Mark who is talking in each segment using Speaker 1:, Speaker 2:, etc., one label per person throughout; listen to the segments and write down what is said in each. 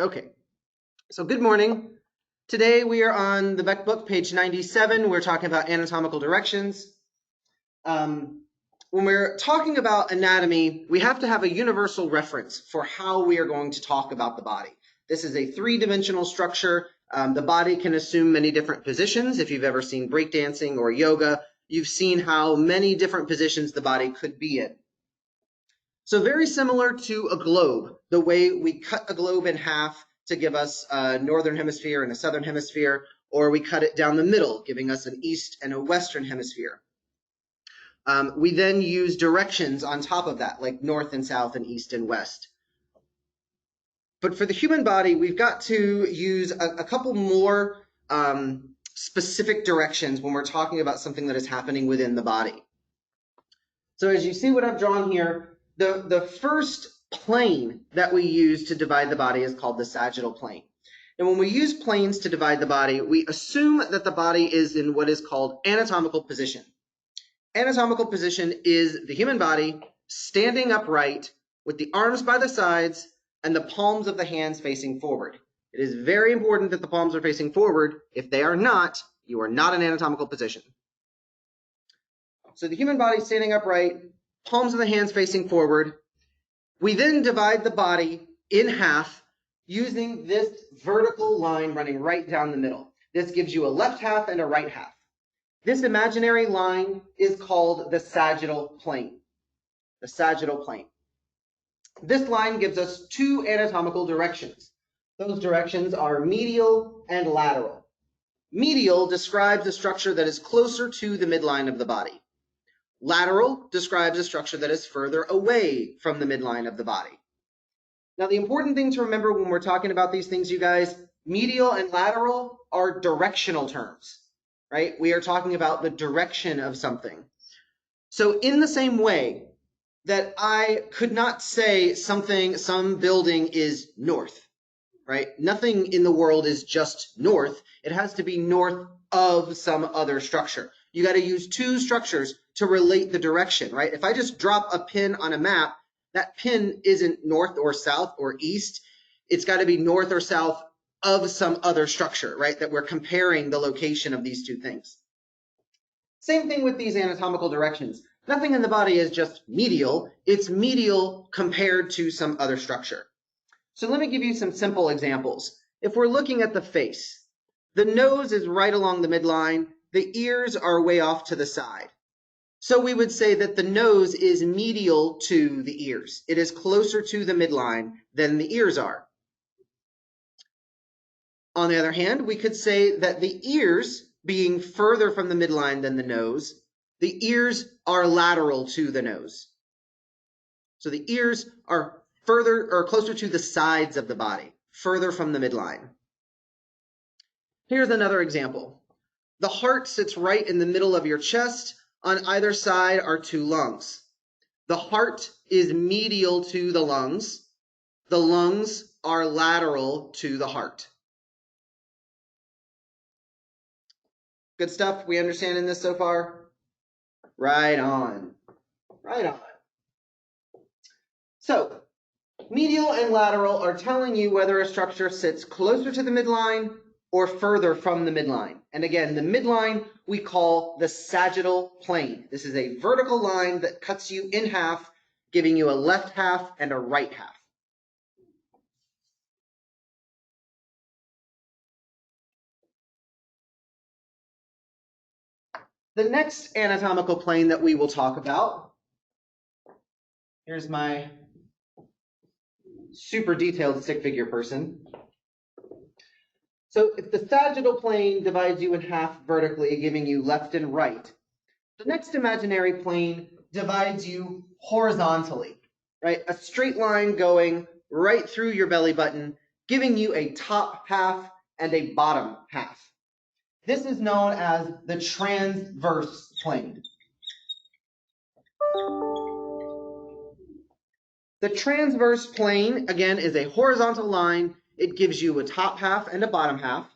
Speaker 1: Okay, so good morning. Today we are on the Beck book, page 97. We're talking about anatomical directions. When we're talking about anatomy, we have to have a universal reference for how we are going to talk about the body. This is a three-dimensional structure. The body can assume many different positions. If you've ever seen breakdancing or yoga, you've seen how many different positions the body could be in. So very similar to a globe, the way we cut a globe in half to give us a northern hemisphere and a southern hemisphere, or we cut it down the middle, giving us an east and a western hemisphere. We then use directions on top of that, like north and south and east and west. But for the human body, we've got to use a couple more specific directions when we're talking about something that is happening within the body. So as you see what I've drawn here, the first plane that we use to divide the body is called the sagittal plane. And when we use planes to divide the body, we assume that the body is in what is called anatomical position. Anatomical position is the human body standing upright with the arms by the sides and the palms of the hands facing forward. It is very important that the palms are facing forward. If they are not, you are not in anatomical position. So the human body standing upright, palms of the hands facing forward. We then divide the body in half using this vertical line running right down the middle. This gives you a left half and a right half. This imaginary line is called the sagittal plane. The sagittal plane. This line gives us two anatomical directions. Those directions are medial and lateral. Medial describes a structure that is closer to the midline of the body. Lateral describes a structure that is further away from the midline of the body. Now, the important thing to remember when we're talking about these things, you guys, medial and lateral are directional terms, right? We are talking about the direction of something. So in the same way that I could not say some building is north, right? Nothing in the world is just north. It has to be north of some other structure. You got to use two structures to relate the direction, right? If I just drop a pin on a map, that pin isn't north or south or east. It's got to be north or south of some other structure, right? That we're comparing the location of these two things. Same thing with these anatomical directions. Nothing in the body is just medial. It's medial compared to some other structure. So let me give you some simple examples. If we're looking at the face, the nose is right along the midline. The ears are way off to the side. So we would say that the nose is medial to the ears. It is closer to the midline than the ears are. On the other hand, we could say that the ears, being further from the midline than the nose, the ears are lateral to the nose. So the ears are further or closer to the sides of the body, further from the midline. Here's another example. The heart sits right in the middle of your chest. On either side are two lungs. The heart is medial to the lungs. The lungs are lateral to the heart. Good stuff we understand in this so far? Right on. Right on. So, medial and lateral are telling you whether a structure sits closer to the midline or further from the midline. And again, the midline we call the sagittal plane. This is a vertical line that cuts you in half, giving you a left half and a right half. The next anatomical plane that we will talk about, here's my super detailed stick figure person. So if the sagittal plane divides you in half vertically, giving you left and right, the next imaginary plane divides you horizontally, right? A straight line going right through your belly button, giving you a top half and a bottom half. This is known as the transverse plane. The transverse plane, again, is a horizontal line. It gives you a top half and a bottom half.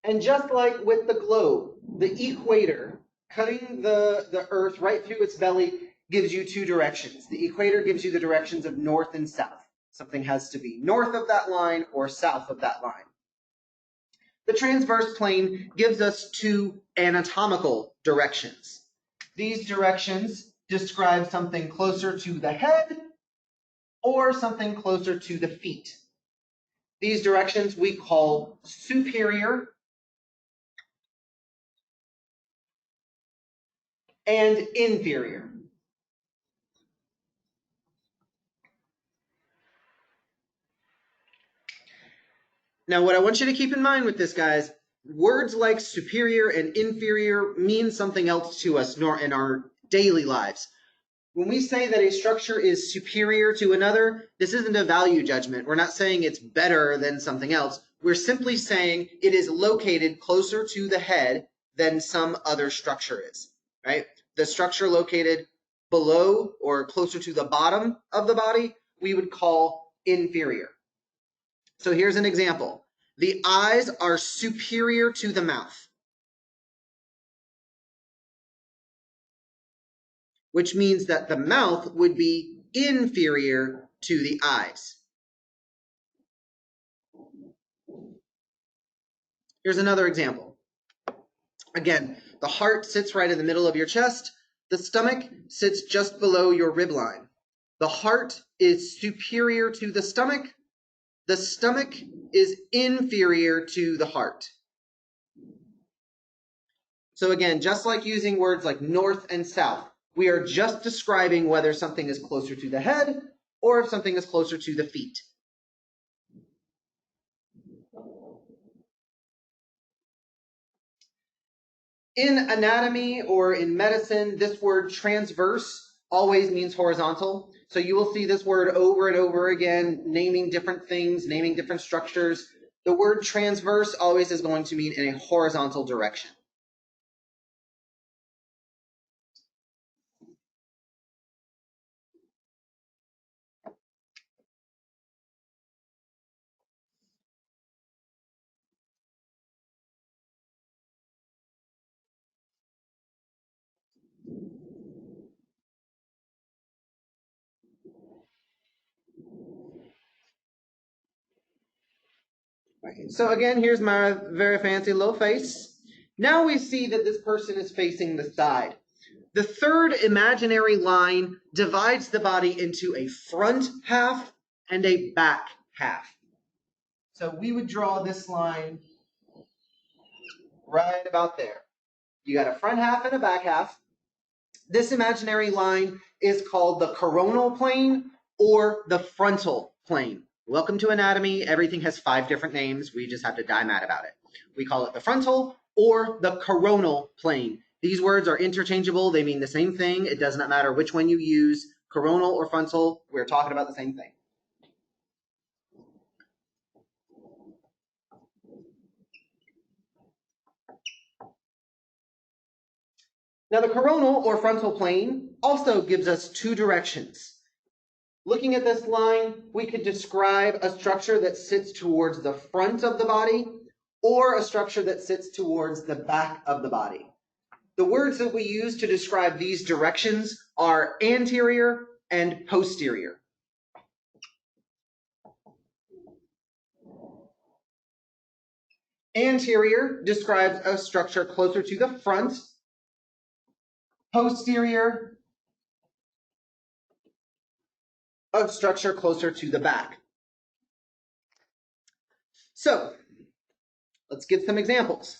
Speaker 1: And just like with the globe, the equator, cutting the earth right through its belly, gives you two directions. The equator gives you the directions of north and south. Something has to be north of that line or south of that line. The transverse plane gives us two anatomical directions. These directions describe something closer to the head or something closer to the feet. These directions we call superior and inferior. Now, what I want you to keep in mind with this, guys, words like superior and inferior mean something else to us in our daily lives. When we say that a structure is superior to another, this isn't a value judgment. We're not saying it's better than something else. We're simply saying it is located closer to the head than some other structure is, right? The structure located below or closer to the bottom of the body, we would call inferior. So here's an example. The eyes are superior to the mouth, which means that the mouth would be inferior to the eyes. Here's another example. Again, the heart sits right in the middle of your chest. The stomach sits just below your rib line. The heart is superior to the stomach. The stomach is inferior to the heart. So again, just like using words like north and south, we are just describing whether something is closer to the head or if something is closer to the feet. In anatomy or in medicine, this word transverse always means horizontal. So you will see this word over and over again, naming different things, naming different structures. The word transverse always is going to mean in a horizontal direction. Right. So again, here's my very fancy little face. Now we see that this person is facing the side. The third imaginary line divides the body into a front half and a back half. So we would draw this line right about there. You got a front half and a back half. This imaginary line is called the coronal plane or the frontal plane. Welcome to anatomy. Everything has 5 different names. We just have to die mad about it. We call it the frontal or the coronal plane. These words are interchangeable. They mean the same thing. It does not matter which one you use, coronal or frontal. We're talking about the same thing. Now, the coronal or frontal plane also gives us 2 directions. Looking at this line, we could describe a structure that sits towards the front of the body or a structure that sits towards the back of the body. The words that we use to describe these directions are anterior and posterior. Anterior describes a structure closer to the front. Posterior, a structure closer to the back. So, let's give some examples.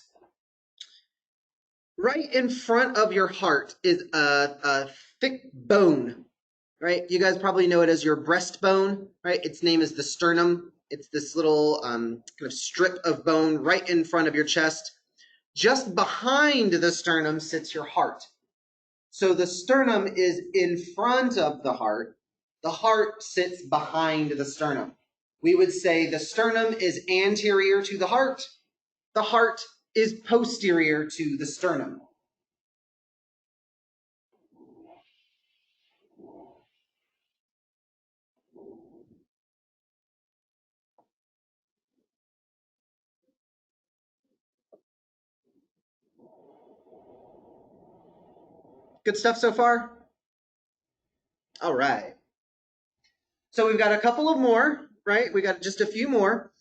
Speaker 1: Right in front of your heart is a thick bone, right? You guys probably know it as your breastbone, right? Its name is the sternum. It's this little kind of strip of bone right in front of your chest. Just behind the sternum sits your heart. So the sternum is in front of the heart. The heart sits behind the sternum. We would say the sternum is anterior to the heart. The heart is posterior to the sternum. Good stuff so far? All right. So we've got a couple of more, right? We got just a few more.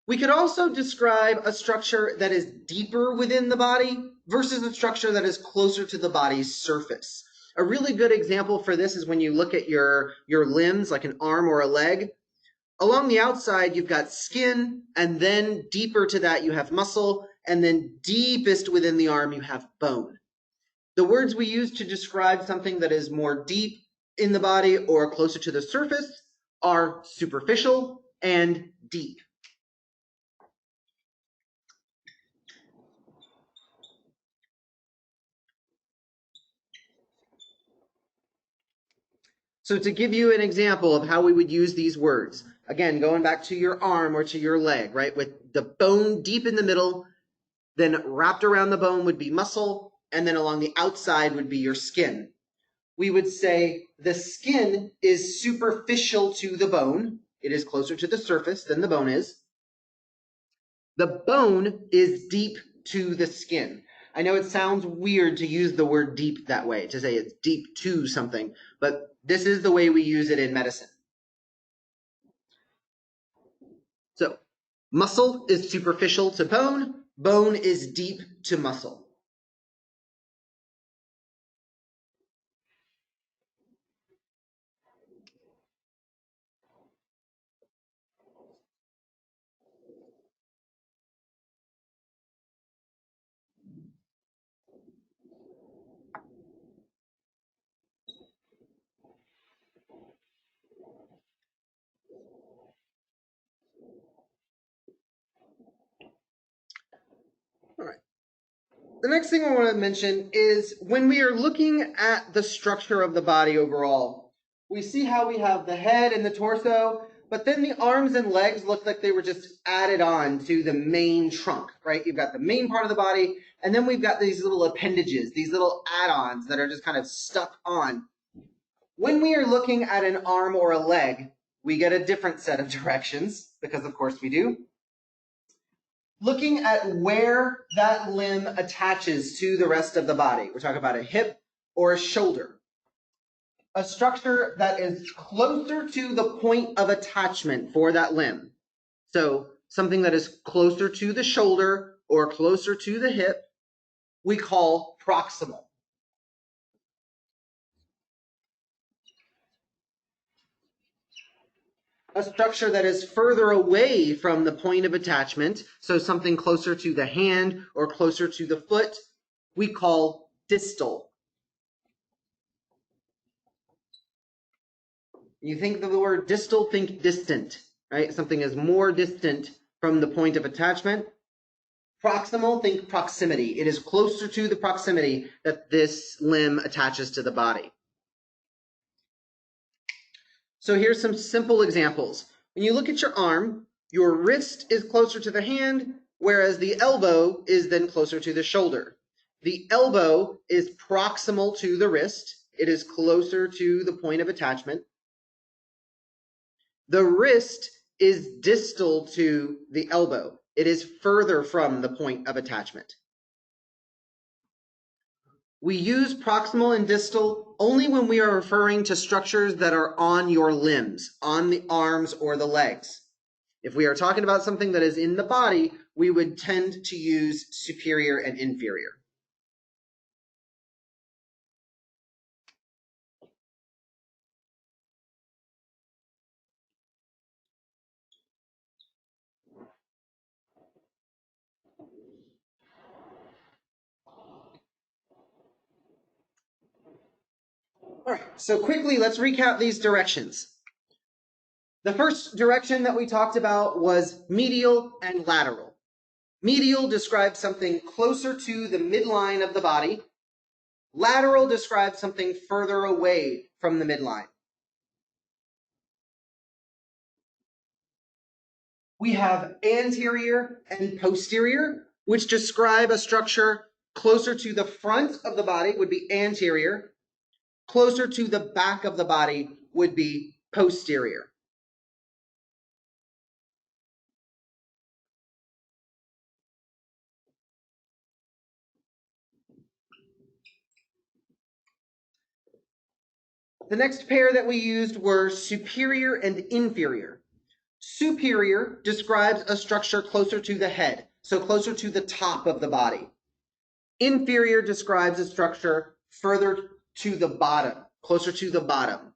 Speaker 1: We could also describe a structure that is deeper within the body versus a structure that is closer to the body's surface. A really good example for this is when you look at your limbs, like an arm or a leg. Along the outside, you've got skin, and then deeper to that, you have muscle, and then deepest within the arm, you have bone. The words we use to describe something that is more deep in the body or closer to the surface are superficial and deep. So to give you an example of how we would use these words, again, going back to your arm or to your leg, right, with the bone deep in the middle, then wrapped around the bone would be muscle, and then along the outside would be your skin. We would say the skin is superficial to the bone. It is closer to the surface than the bone is. The bone is deep to the skin. I know it sounds weird to use the word deep that way, to say it's deep to something, but this is the way we use it in medicine. So muscle is superficial to bone, bone is deep to muscle. All right. The next thing I want to mention is when we are looking at the structure of the body overall, we see how we have the head and the torso, but then the arms and legs look like they were just added on to the main trunk, right? You've got the main part of the body, and then we've got these little appendages, these little add-ons that are just kind of stuck on. When we are looking at an arm or a leg, we get a different set of directions, because of course we do. Looking at where that limb attaches to the rest of the body. We're talking about a hip or a shoulder. A structure that is closer to the point of attachment for that limb. So something that is closer to the shoulder or closer to the hip, we call proximal. A structure that is further away from the point of attachment, so something closer to the hand or closer to the foot, we call distal. You think of the word distal, think distant, right? Something is more distant from the point of attachment. Proximal, think proximity. It is closer to the proximity that this limb attaches to the body. So here's some simple examples. When you look at your arm, your wrist is closer to the hand, whereas the elbow is then closer to the shoulder. The elbow is proximal to the wrist. It is closer to the point of attachment. The wrist is distal to the elbow. It is further from the point of attachment. We use proximal and distal only when we are referring to structures that are on your limbs, on the arms or the legs. If we are talking about something that is in the body, we would tend to use superior and inferior. All right, so quickly, let's recap these directions. The first direction that we talked about was medial and lateral. Medial describes something closer to the midline of the body. Lateral describes something further away from the midline. We have anterior and posterior, which describe a structure closer to the front of the body would be anterior, closer to the back of the body would be posterior. The next pair that we used were superior and inferior. Superior describes a structure closer to the head, so closer to the top of the body. Inferior describes a structure further to the bottom, closer to the bottom.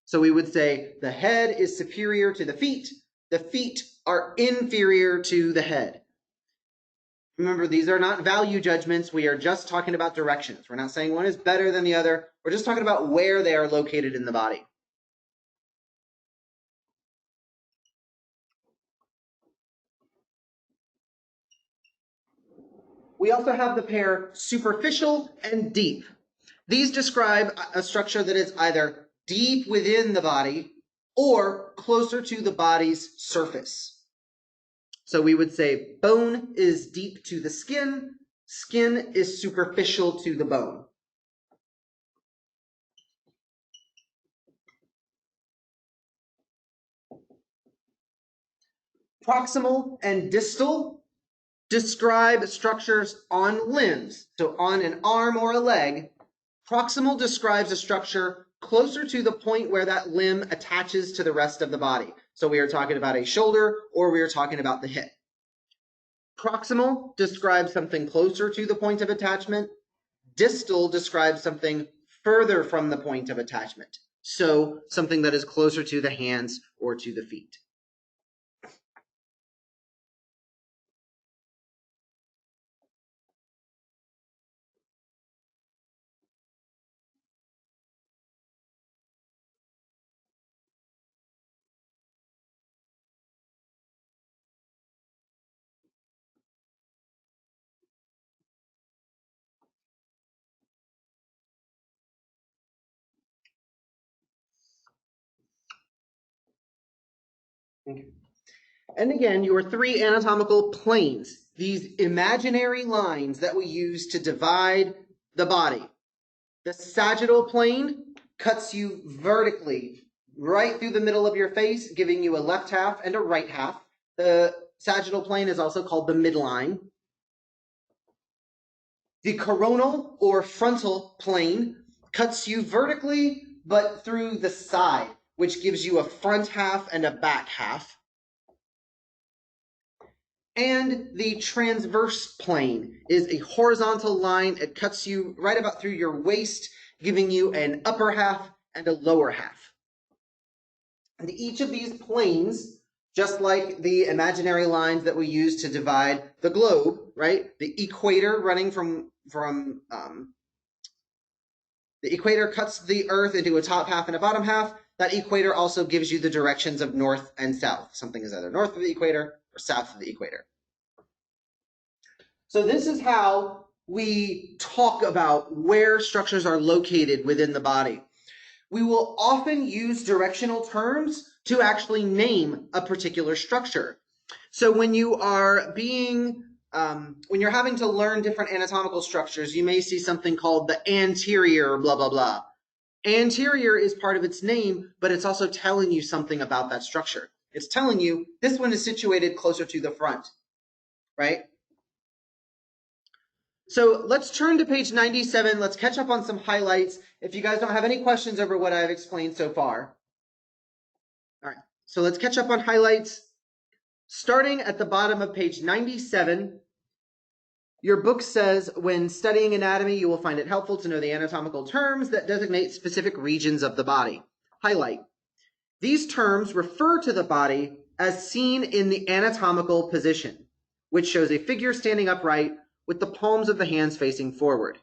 Speaker 1: So we would say the head is superior to the feet are inferior to the head. Remember, these are not value judgments. We are just talking about directions. We're not saying one is better than the other. We're just talking about where they are located in the body. We also have the pair superficial and deep. These describe a structure that is either deep within the body or closer to the body's surface. So we would say bone is deep to the skin, skin is superficial to the bone. Proximal and distal describe structures on limbs. So on an arm or a leg, proximal describes a structure closer to the point where that limb attaches to the rest of the body. So we are talking about a shoulder or we are talking about the hip. Proximal describes something closer to the point of attachment. Distal describes something further from the point of attachment. So something that is closer to the hands or to the feet. And again, your three anatomical planes, these imaginary lines that we use to divide the body. The sagittal plane cuts you vertically right through the middle of your face, giving you a left half and a right half. The sagittal plane is also called the midline. The coronal or frontal plane cuts you vertically but through the side, which gives you a front half and a back half. And the transverse plane is a horizontal line. It cuts you right about through your waist, giving you an upper half and a lower half. And each of these planes, just like the imaginary lines that we use to divide the globe, right? The equator running from the equator cuts the earth into a top half and a bottom half. That equator also gives you the directions of north and south. Something is either north of the equator or south of the equator. So this is how we talk about where structures are located within the body. We will often use directional terms to actually name a particular structure. So when you are when you're having to learn different anatomical structures, you may see something called the anterior blah, blah, blah. Anterior is part of its name, but it's also telling you something about that structure. It's telling you this one is situated closer to the front, right? So let's turn to page 97. Let's catch up on some highlights. If you guys don't have any questions over what I've explained so far. All right, so let's catch up on highlights. Starting at the bottom of page 97, your book says, when studying anatomy, you will find it helpful to know the anatomical terms that designate specific regions of the body. Highlight. These terms refer to the body as seen in the anatomical position, which shows a figure standing upright with the palms of the hands facing forward.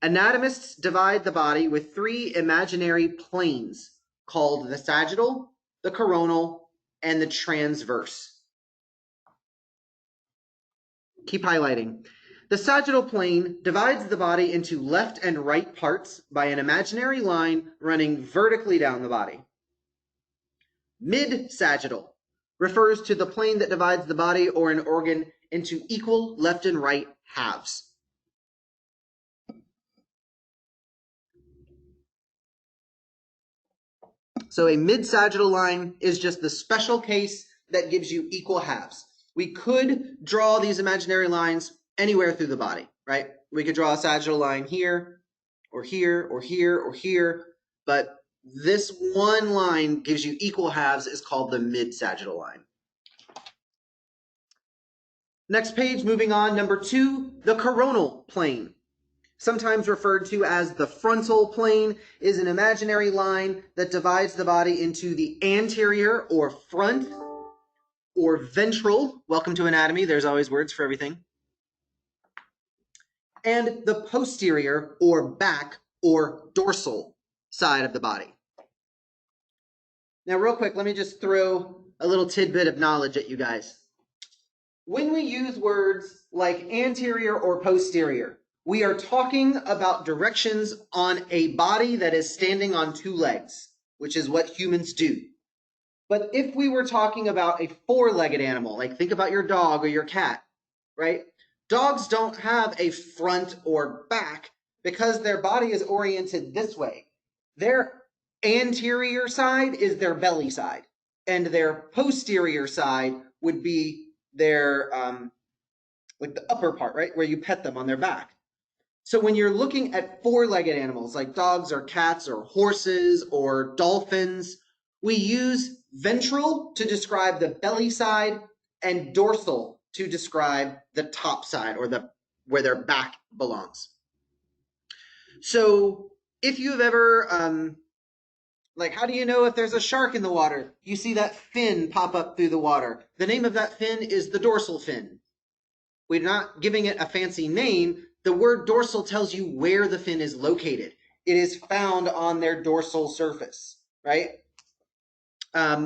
Speaker 1: Anatomists divide the body with three imaginary planes called the sagittal, the coronal, and the transverse. Keep highlighting. The sagittal plane divides the body into left and right parts by an imaginary line running vertically down the body. Mid-sagittal refers to the plane that divides the body or an organ into equal left and right halves. So a mid-sagittal line is just the special case that gives you equal halves. We could draw these imaginary lines anywhere through the body, right? We could draw a sagittal line here or here or here or here, but this one line gives you equal halves is called the mid-sagittal line. Next page, moving on, number 2, the coronal plane. Sometimes referred to as the frontal plane, is an imaginary line that divides the body into the anterior or front or ventral. Welcome to anatomy, there's always words for everything. And the posterior or back or dorsal side of the body. Now, real quick, let me just throw a little tidbit of knowledge at you guys. When we use words like anterior or posterior, we are talking about directions on a body that is standing on 2 legs, which is what humans do. But if we were talking about a 4-legged animal, like think about your dog or your cat, right? Dogs don't have a front or back because their body is oriented this way. Their anterior side is their belly side, and their posterior side would be their like the upper part, right, where you pet them on their back. So when you're looking at 4-legged animals like dogs or cats or horses or dolphins, we use ventral to describe the belly side and dorsal to describe the top side or where their back belongs. So if you've ever like, how do you know if there's a shark in the water? You see that fin pop up through the water. The name of that fin is the dorsal fin. We're not giving it a fancy name. The word dorsal tells you where the fin is located. It is found on their dorsal surface, right?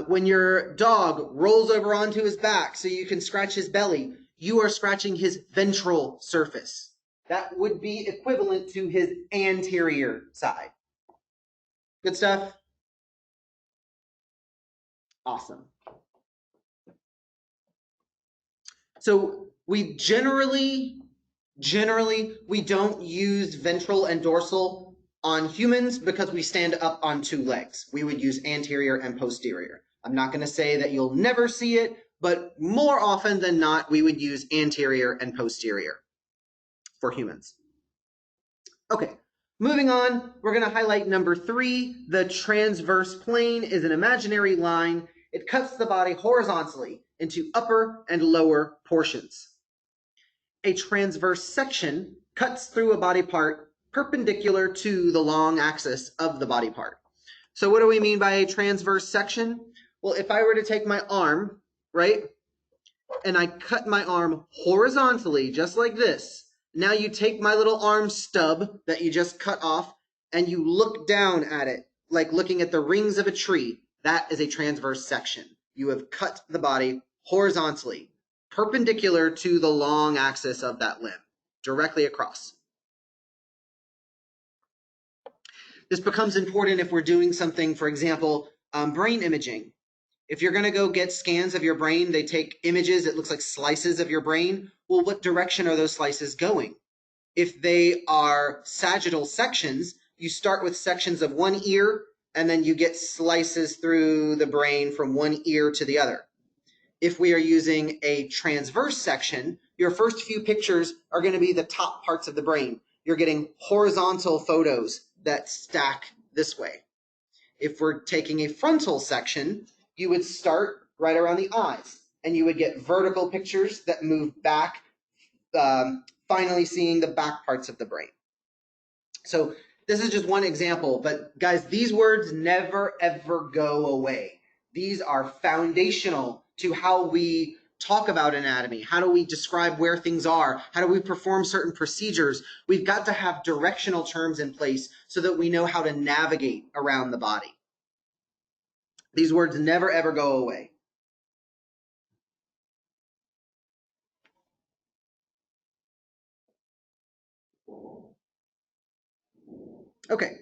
Speaker 1: When your dog rolls over onto his back so you can scratch his belly, you are scratching his ventral surface. That would be equivalent to his anterior side. Good stuff? Awesome. So we generally, we don't use ventral and dorsal on humans because we stand up on 2 legs. We would use anterior and posterior. I'm not going to say that you'll never see it, but more often than not, we would use anterior and posterior for humans. Okay, moving on, we're going to highlight number 3. The transverse plane is an imaginary line. It cuts the body horizontally into upper and lower portions. A transverse section cuts through a body part perpendicular to the long axis of the body part. So what do we mean by a transverse section? Well, if I were to take my arm, right, and I cut my arm horizontally, just like this, now you take my little arm stub that you just cut off and you look down at it, like looking at the rings of a tree. That is a transverse section. You have cut the body horizontally, perpendicular to the long axis of that limb, directly across. This becomes important if we're doing something, for example, brain imaging. If you're going to go get scans of your brain, they take images, it looks like slices of your brain. Well, what direction are those slices going? If they are sagittal sections, you start with sections of one ear, and then you get slices through the brain from one ear to the other. If we are using a transverse section, your first few pictures are going to be the top parts of the brain. You're getting horizontal photos that stack this way. If we're taking a frontal section, you would start right around the eyes, and you would get vertical pictures that move back, finally seeing the back parts of the brain. So this is just one example, but guys, these words never ever go away. These are foundational to how we talk about anatomy. How do we describe where things are? How do we perform certain procedures? We've got to have directional terms in place so that we know how to navigate around the body. These words never ever go away. Okay.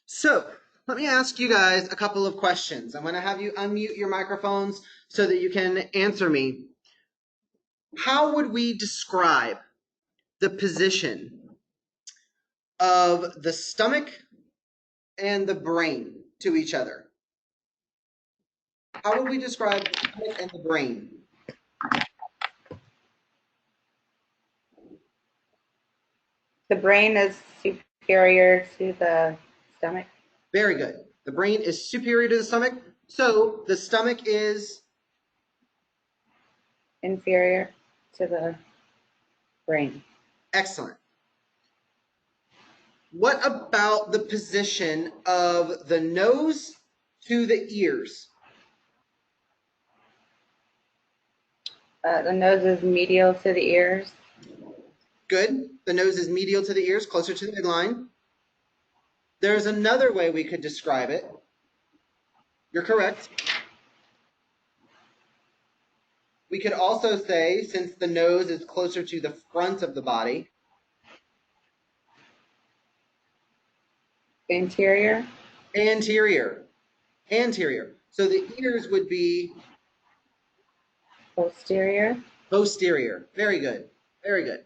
Speaker 1: So let me ask you guys a couple of questions. I'm going to have you unmute your microphones so that you can answer me. How would we describe the position of the stomach and the brain to each other? How would we describe the stomach and the brain?
Speaker 2: The brain is superior to the stomach.
Speaker 1: Very good. The brain is superior to the stomach. So the stomach is
Speaker 2: Inferior to the brain.
Speaker 1: excellent. What about the position of the nose to the ears?
Speaker 2: The nose is medial to the ears.
Speaker 1: Good. The nose is medial to the ears, closer to the midline. There's another way we could describe it. You're correct. We could also say, since the nose is closer to the front of the body,
Speaker 2: Anterior.
Speaker 1: anterior. Anterior. So the ears would be
Speaker 2: Posterior.
Speaker 1: posterior. Very good. Very good.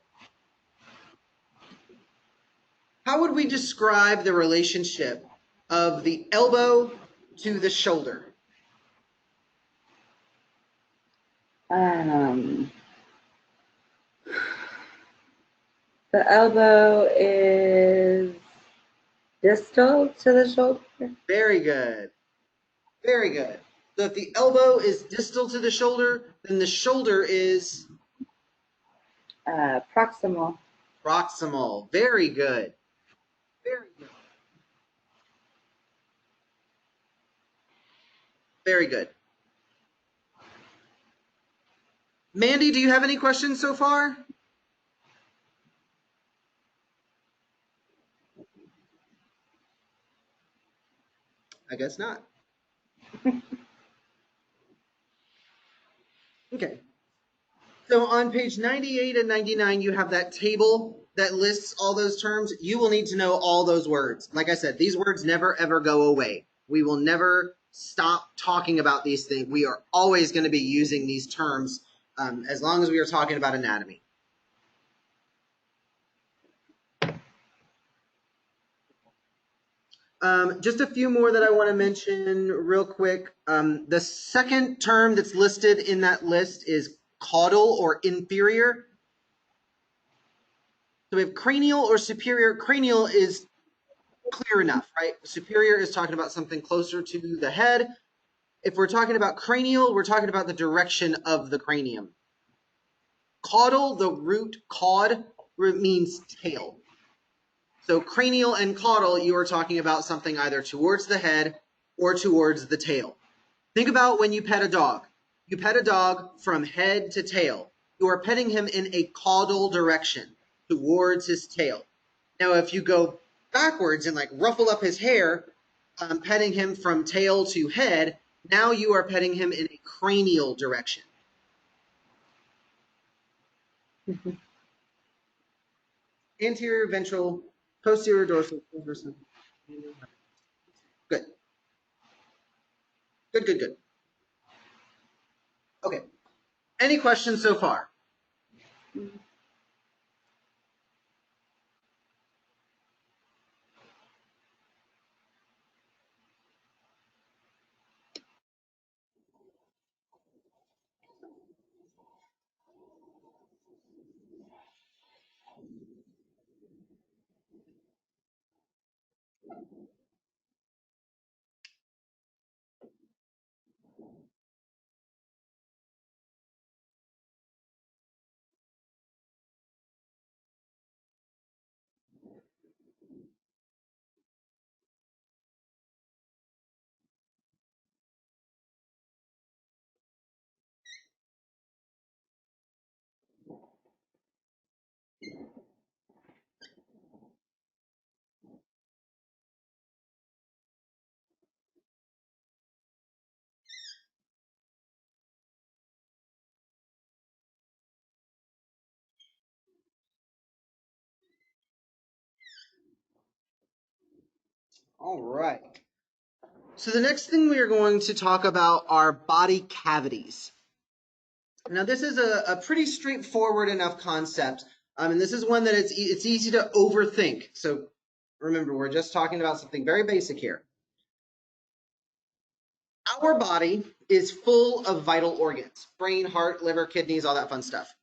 Speaker 1: How would we describe the relationship of the elbow to the shoulder?
Speaker 2: The elbow is distal to the shoulder.
Speaker 1: Very good. Very good. So if the elbow is distal to the shoulder, then the shoulder is
Speaker 2: Proximal.
Speaker 1: proximal. Very good. Very good. Very good. Mandy, do you have any questions so far? I guess not. Okay. So on page 98 and 99, you have that table that lists all those terms. You will need to know all those words. Like I said, these words never ever go away. We will never stop talking about these things. We are always going to be using these terms as long as we are talking about anatomy. Just a few more that I want to mention real quick. The second term that's listed in that list is caudal or inferior. So we have cranial or superior. Cranial is clear enough, right? Superior is talking about something closer to the head. If we're talking about cranial, we're talking about the direction of the cranium. Caudal, the root caud, means tail. So cranial and caudal, you are talking about something either towards the head or towards the tail. Think about when you pet a dog. You pet a dog from head to tail. You are petting him in a caudal direction towards his tail. Now, if you go backwards and like ruffle up his hair, petting him from tail to head, now you are petting him in a cranial direction. Anterior, ventral, posterior, dorsal, transversal. Good. Good, good, good. Okay. Any questions so far? All right. So the next thing we are going to talk about are body cavities. Now this is a pretty straightforward enough concept, and this is one that it's easy to overthink. So remember, we're just talking about something very basic here. Our body is full of vital organs: brain, heart, liver, kidneys, all that fun stuff.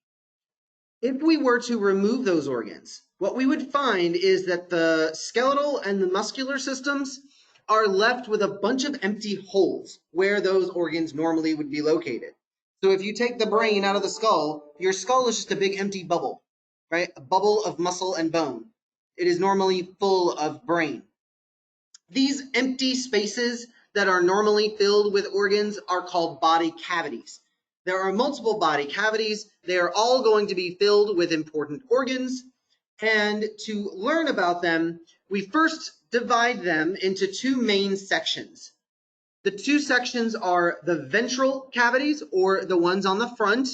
Speaker 1: If we were to remove those organs, what we would find is that the skeletal and the muscular systems are left with a bunch of empty holes where those organs normally would be located. So if you take the brain out of the skull, your skull is just a big empty bubble, right? A bubble of muscle and bone. It is normally full of brain. These empty spaces that are normally filled with organs are called body cavities. There are multiple body cavities. They are all going to be filled with important organs. And to learn about them, we first divide them into two main sections. The two sections are the ventral cavities, or the ones on the front,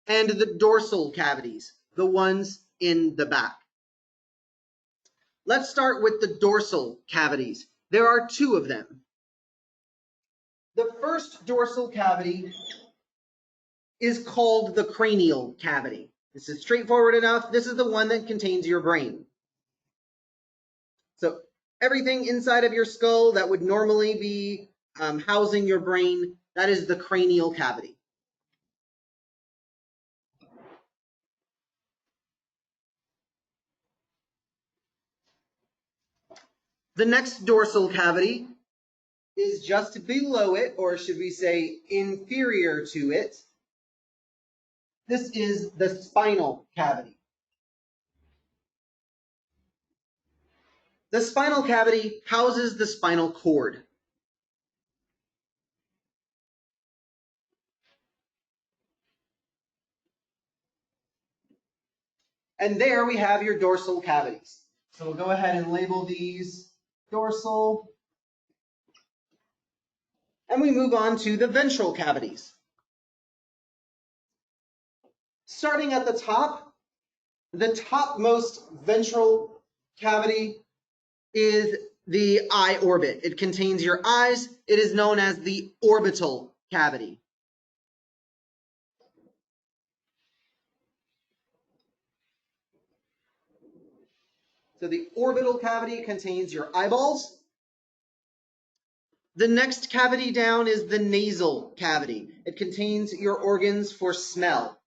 Speaker 1: and the dorsal cavities, the ones in the back. Let's start with the dorsal cavities. There are two of them. The first dorsal cavity is called the cranial cavity. This is straightforward enough. This is the one that contains your brain. So everything inside of your skull that would normally be housing your brain, that is the cranial cavity. The next dorsal cavity is just below it, or should we say inferior to it. This is the spinal cavity. The spinal cavity houses the spinal cord. And there we have your dorsal cavities. So we'll go ahead and label these dorsal. And we move on to the ventral cavities. Starting at the top, the topmost ventral cavity is the eye orbit. It contains your eyes. It is known as the orbital cavity. So the orbital cavity contains your eyeballs. The next cavity down is the nasal cavity. It contains your organs for smell.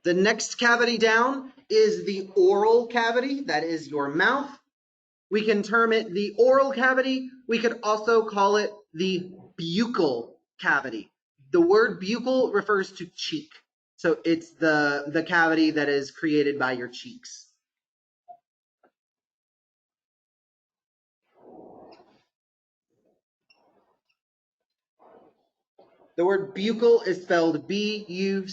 Speaker 1: The next cavity down is the oral cavity. That is your mouth. We can term it the oral cavity. We could also call it the buccal cavity. The word buccal refers to cheek. So it's the cavity that is created by your cheeks. The word buccal is spelled B-U-C-C-A-L.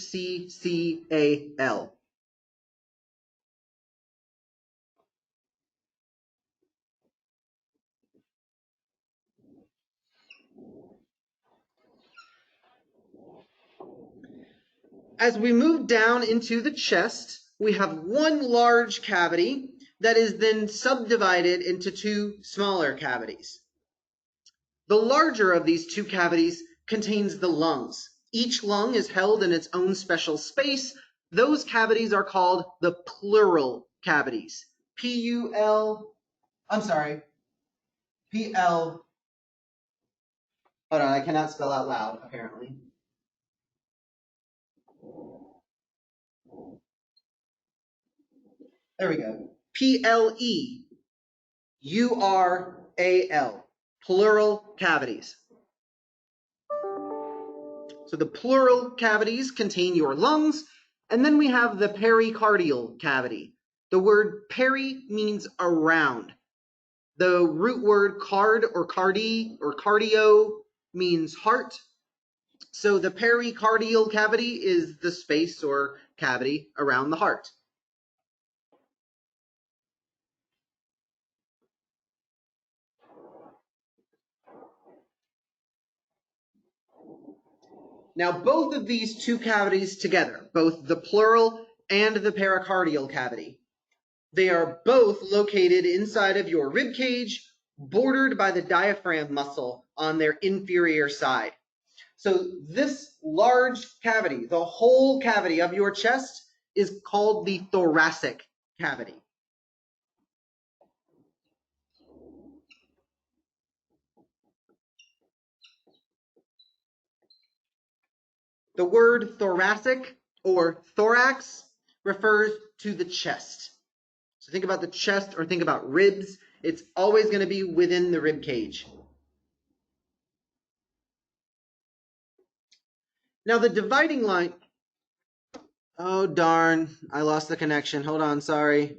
Speaker 1: As we move down into the chest, we have one large cavity that is then subdivided into two smaller cavities. The larger of these two cavities contains the lungs. Each lung is held in its own special space. Those cavities are called the pleural cavities. P-L, hold on, I cannot spell out loud, apparently. There we go. P-L-E-U-R-A-L. Pleural cavities. So the pleural cavities contain your lungs, and then we have the pericardial cavity. The word peri means around. The root word card or cardi or cardio means heart. So the pericardial cavity is the space or cavity around the heart. Now, both of these two cavities together, both the pleural and the pericardial cavity, they are both located inside of your rib cage, bordered by the diaphragm muscle on their inferior side. So this large cavity, the whole cavity of your chest, is called the thoracic cavity. The word thoracic or thorax refers to the chest. So think about the chest or think about ribs. It's always going to be within the rib cage. Now the dividing line, oh darn, I lost the connection. Hold on, sorry.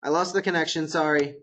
Speaker 1: I lost the connection, sorry.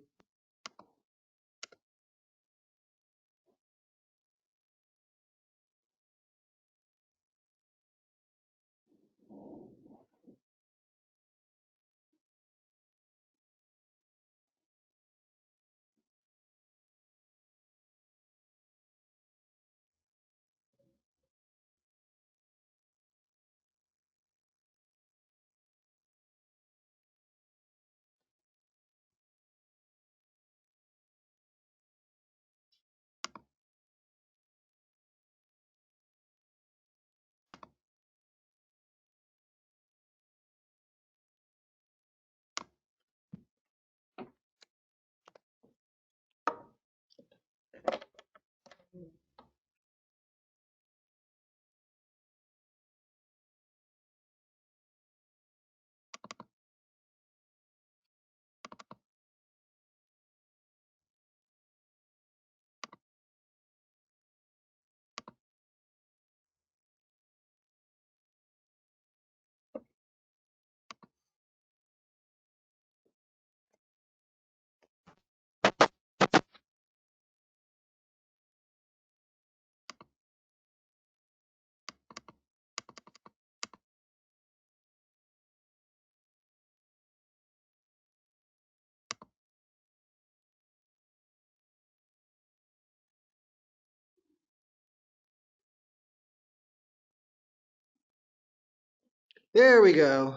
Speaker 1: There we go.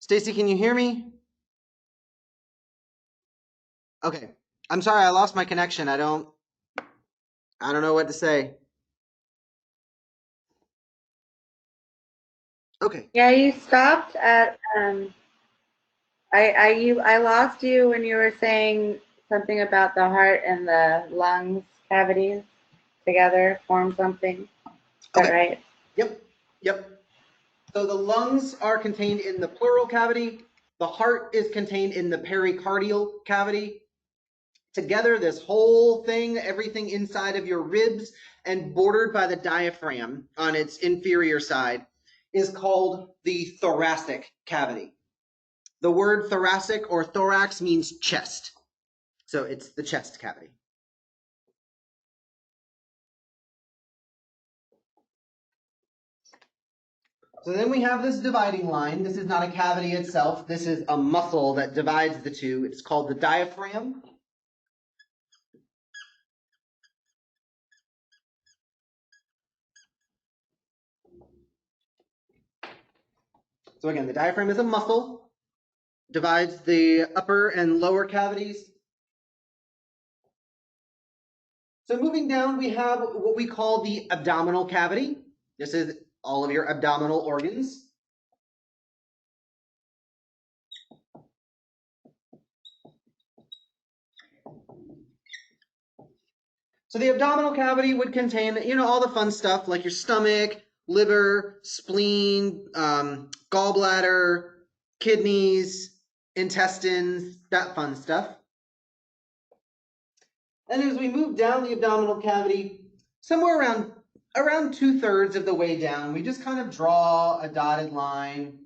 Speaker 1: Stacy, can you hear me? Okay. I'm sorry, I lost my connection. I don't know what to say. Okay.
Speaker 2: Yeah, you stopped at I lost you when you were saying something about the heart and the lungs cavities together form something. Is that
Speaker 1: Okay.
Speaker 2: right?
Speaker 1: Yep. So the lungs are contained in the pleural cavity. The heart is contained in the pericardial cavity. Together, this whole thing, everything inside of your ribs and bordered by the diaphragm on its inferior side, is called the thoracic cavity. The word thoracic or thorax means chest. So it's the chest cavity. So then we have this dividing line. This is not a cavity itself. This is a muscle that divides the two. It's called the diaphragm. So again, the diaphragm is a muscle, divides the upper and lower cavities. So moving down, we have what we call the abdominal cavity. This is all of your abdominal organs. So the abdominal cavity would contain, all the fun stuff like your stomach, liver, spleen, gallbladder, kidneys, intestines, that fun stuff. And as we move down the abdominal cavity, somewhere around 2/3 of the way down, we just kind of draw a dotted line.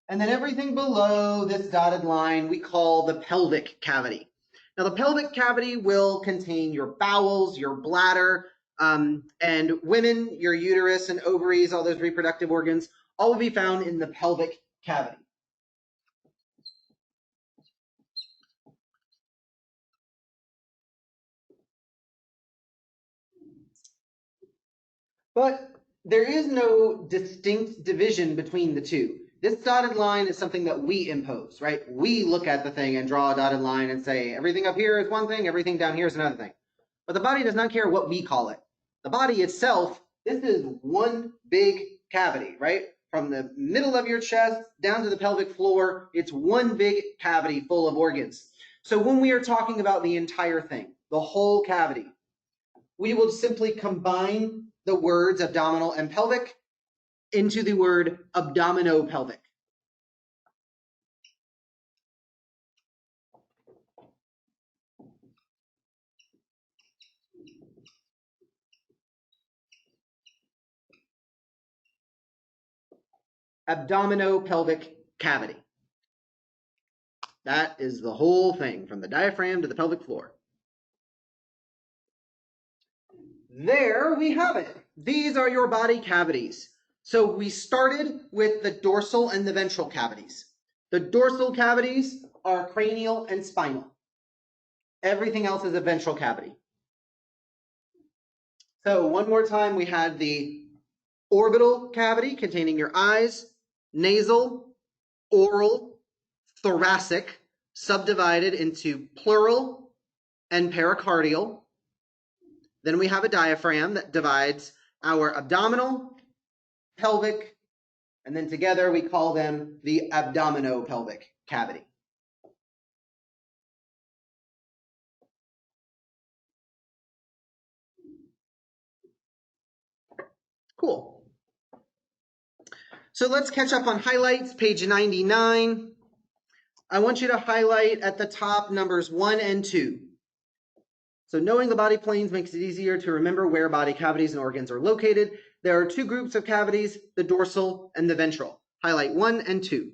Speaker 1: And then everything below this dotted line we call the pelvic cavity. Now, the pelvic cavity will contain your bowels, your bladder, and women, your uterus and ovaries, all those reproductive organs, all will be found in the pelvic cavity. But there is no distinct division between the two. This dotted line is something that we impose, right? We look at the thing and draw a dotted line and say, everything up here is one thing, everything down here is another thing. But the body does not care what we call it. The body itself, this is one big cavity, right? from the middle of your chest down to the pelvic floor. It's one big cavity full of organs. So when we are talking about the entire thing, the whole cavity, we will simply combine the words abdominal and pelvic into the word abdominopelvic. Abdominopelvic cavity. That is the whole thing, from the diaphragm to the pelvic floor. There we have it. These are your body cavities. So we started with the dorsal and the ventral cavities. The dorsal cavities are cranial and spinal. Everything else is a ventral cavity. So one more time, we had the orbital cavity containing your eyes, nasal, oral, thoracic, subdivided into pleural and pericardial. Then we have a diaphragm that divides our abdominal, pelvic, and then together we call them the abdominopelvic cavity. Cool. So let's catch up on highlights, page 99. I want you to highlight at the top numbers 1 and 2. So knowing the body planes makes it easier to remember where body cavities and organs are located. There are two groups of cavities, the dorsal and the ventral. Highlight 1 and 2.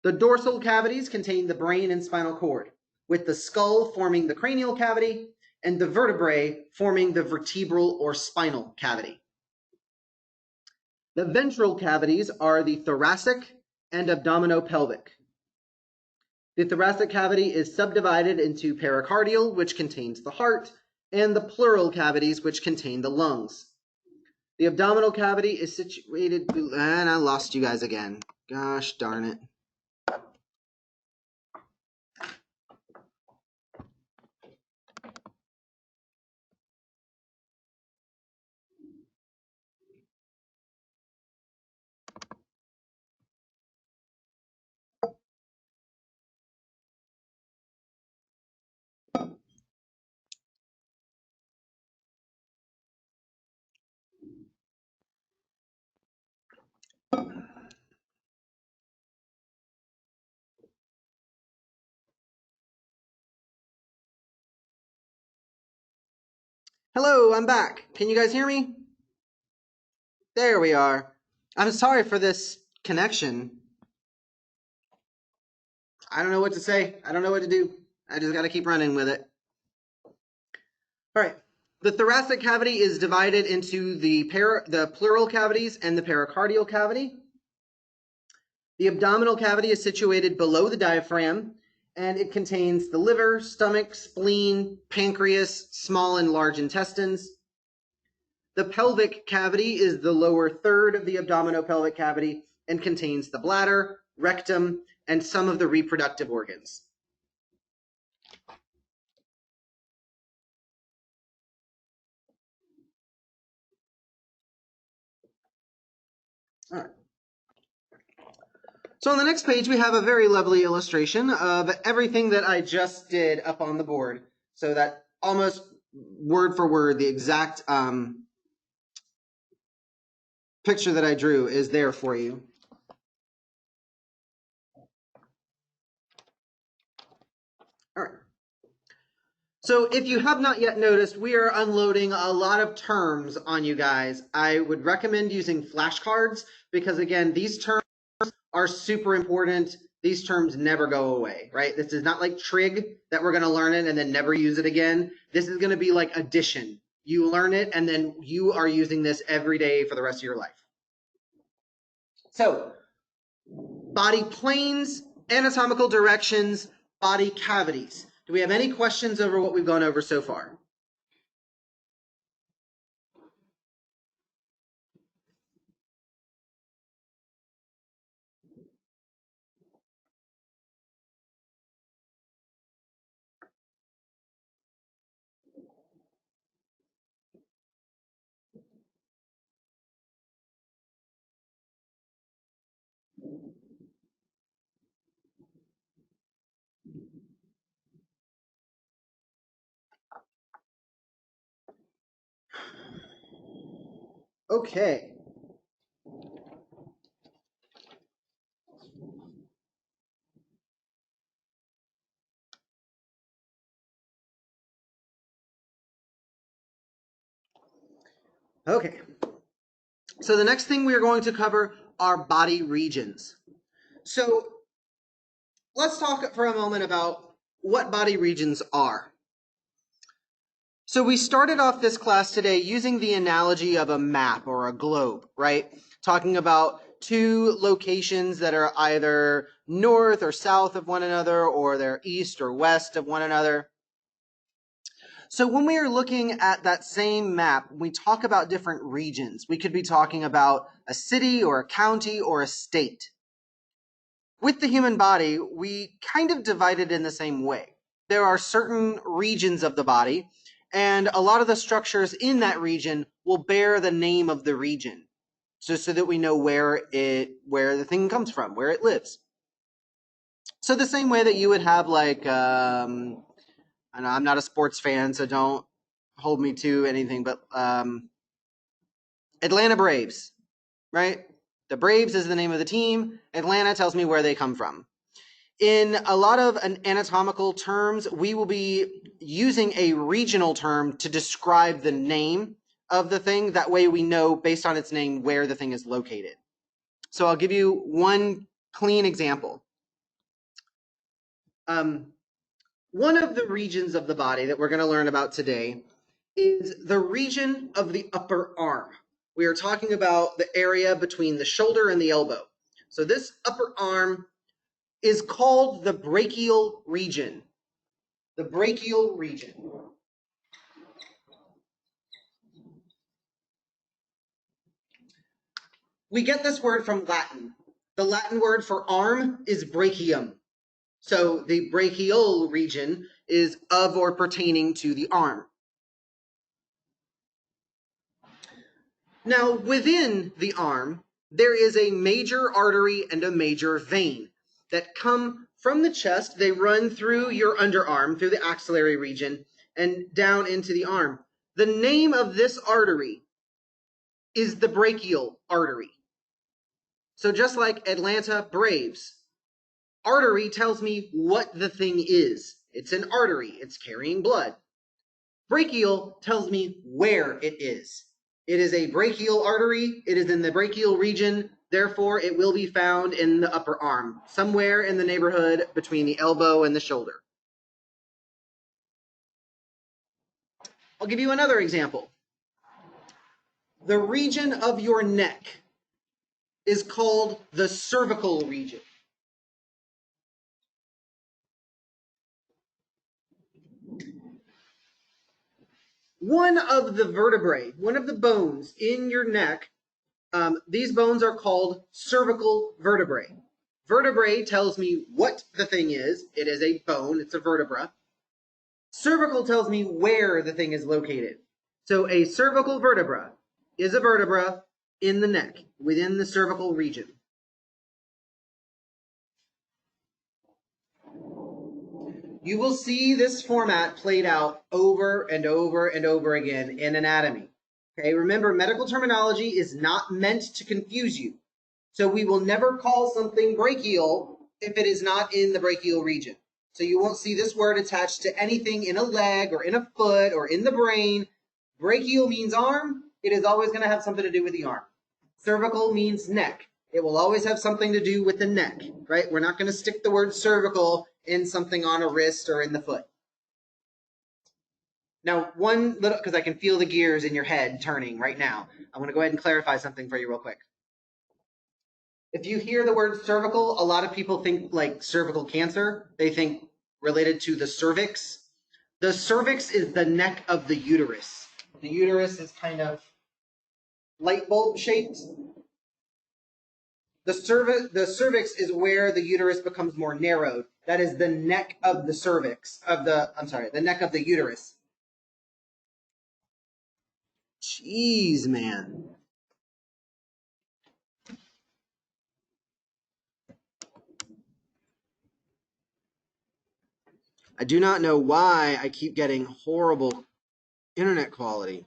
Speaker 1: The dorsal cavities contain the brain and spinal cord, with the skull forming the cranial cavity and the vertebrae forming the vertebral or spinal cavity. The ventral cavities are the thoracic and abdominopelvic. The thoracic cavity is subdivided into pericardial, which contains the heart, and the pleural cavities, which contain the lungs. The abdominal cavity is situated, and I lost you guys again. Gosh darn it. Hello, I'm back. Can you guys hear me? There we are. I'm sorry for this connection. I don't know what to say. I don't know what to do. I just got to keep running with it. All right. The thoracic cavity is divided into the pleural cavities and the pericardial cavity. The abdominal cavity is situated below the diaphragm, and it contains the liver, stomach, spleen, pancreas, small and large intestines. The pelvic cavity is the lower third of the abdominopelvic cavity and contains the bladder, rectum, and some of the reproductive organs. All right. So on the next page, we have a very lovely illustration of everything that I just did up on the board. So that almost word for word, the exact picture that I drew is there for you. All right. So if you have not yet noticed, we are unloading a lot of terms on you guys. I would recommend using flashcards because, again, these terms are super important. These terms never go away, right? This is not like trig that we're going to learn it and then never use it again. This is going to be like addition. You learn it and then you are using this every day for the rest of your life. So, body planes, anatomical directions, body cavities. Do we have any questions over what we've gone over so far? Okay. Okay. So the next thing we are going to cover are body regions. So let's talk for a moment about what body regions are. So we started off this class today using the analogy of a map or a globe, right? Talking about two locations that are either north or south of one another, or they're east or west of one another. So when we are looking at that same map, we talk about different regions. We could be talking about a city or a county or a state. With the human body, we kind of divide it in the same way. There are certain regions of the body, and a lot of the structures in that region will bear the name of the region, so that we know where the thing comes from, where it lives. So the same way that you would have like, I know I'm not a sports fan, so don't hold me to anything, but Atlanta Braves, right? The Braves is the name of the team. Atlanta tells me where they come from. In a lot of anatomical terms, we will be using a regional term to describe the name of the thing. That way we know, based on its name, where the thing is located. So I'll give you one clean example. One of the regions of the body that we're going to learn about today is the region of the upper arm. We are talking about the area between the shoulder and the elbow. So this upper arm is called the brachial region. The brachial region. We get this word from Latin. The Latin word for arm is brachium. So the brachial region is of or pertaining to the arm. Now, within the arm, there is a major artery and a major vein that come from the chest. They run through your underarm, through the axillary region, and down into the arm. The name of this artery is the brachial artery. So just like Atlanta Braves, artery tells me what the thing is. It's an artery. It's carrying blood. Brachial tells me where it is. It is a brachial artery. It is in the brachial region. Therefore, it will be found in the upper arm, somewhere in the neighborhood between the elbow and the shoulder. I'll give you another example. The region of your neck is called the cervical region. One of the vertebrae, one of the bones in your neck, these bones are called cervical vertebrae. Vertebrae tells me what the thing is. It is a bone. It's a vertebra. Cervical tells me where the thing is located. So a cervical vertebra is a vertebra in the neck, within the cervical region. You will see this format played out over and over and over again in anatomy. Okay, remember, medical terminology is not meant to confuse you. So we will never call something brachial if it is not in the brachial region. So you won't see this word attached to anything in a leg or in a foot or in the brain. Brachial means arm. It is always going to have something to do with the arm. Cervical means neck. It will always have something to do with the neck, right? We're not going to stick the word cervical in something on a wrist or in the foot. Now, one little, because I can feel the gears in your head turning right now. I'm going to go ahead and clarify something for you real quick. If you hear the word cervical, a lot of people think like cervical cancer. They think related to the cervix. The cervix is the neck of the uterus. The uterus is kind of light bulb shaped. The cervix is where the uterus becomes more narrowed. That is the neck of the cervix, the neck of the uterus. Jeez, man. I do not know why I keep getting horrible internet quality.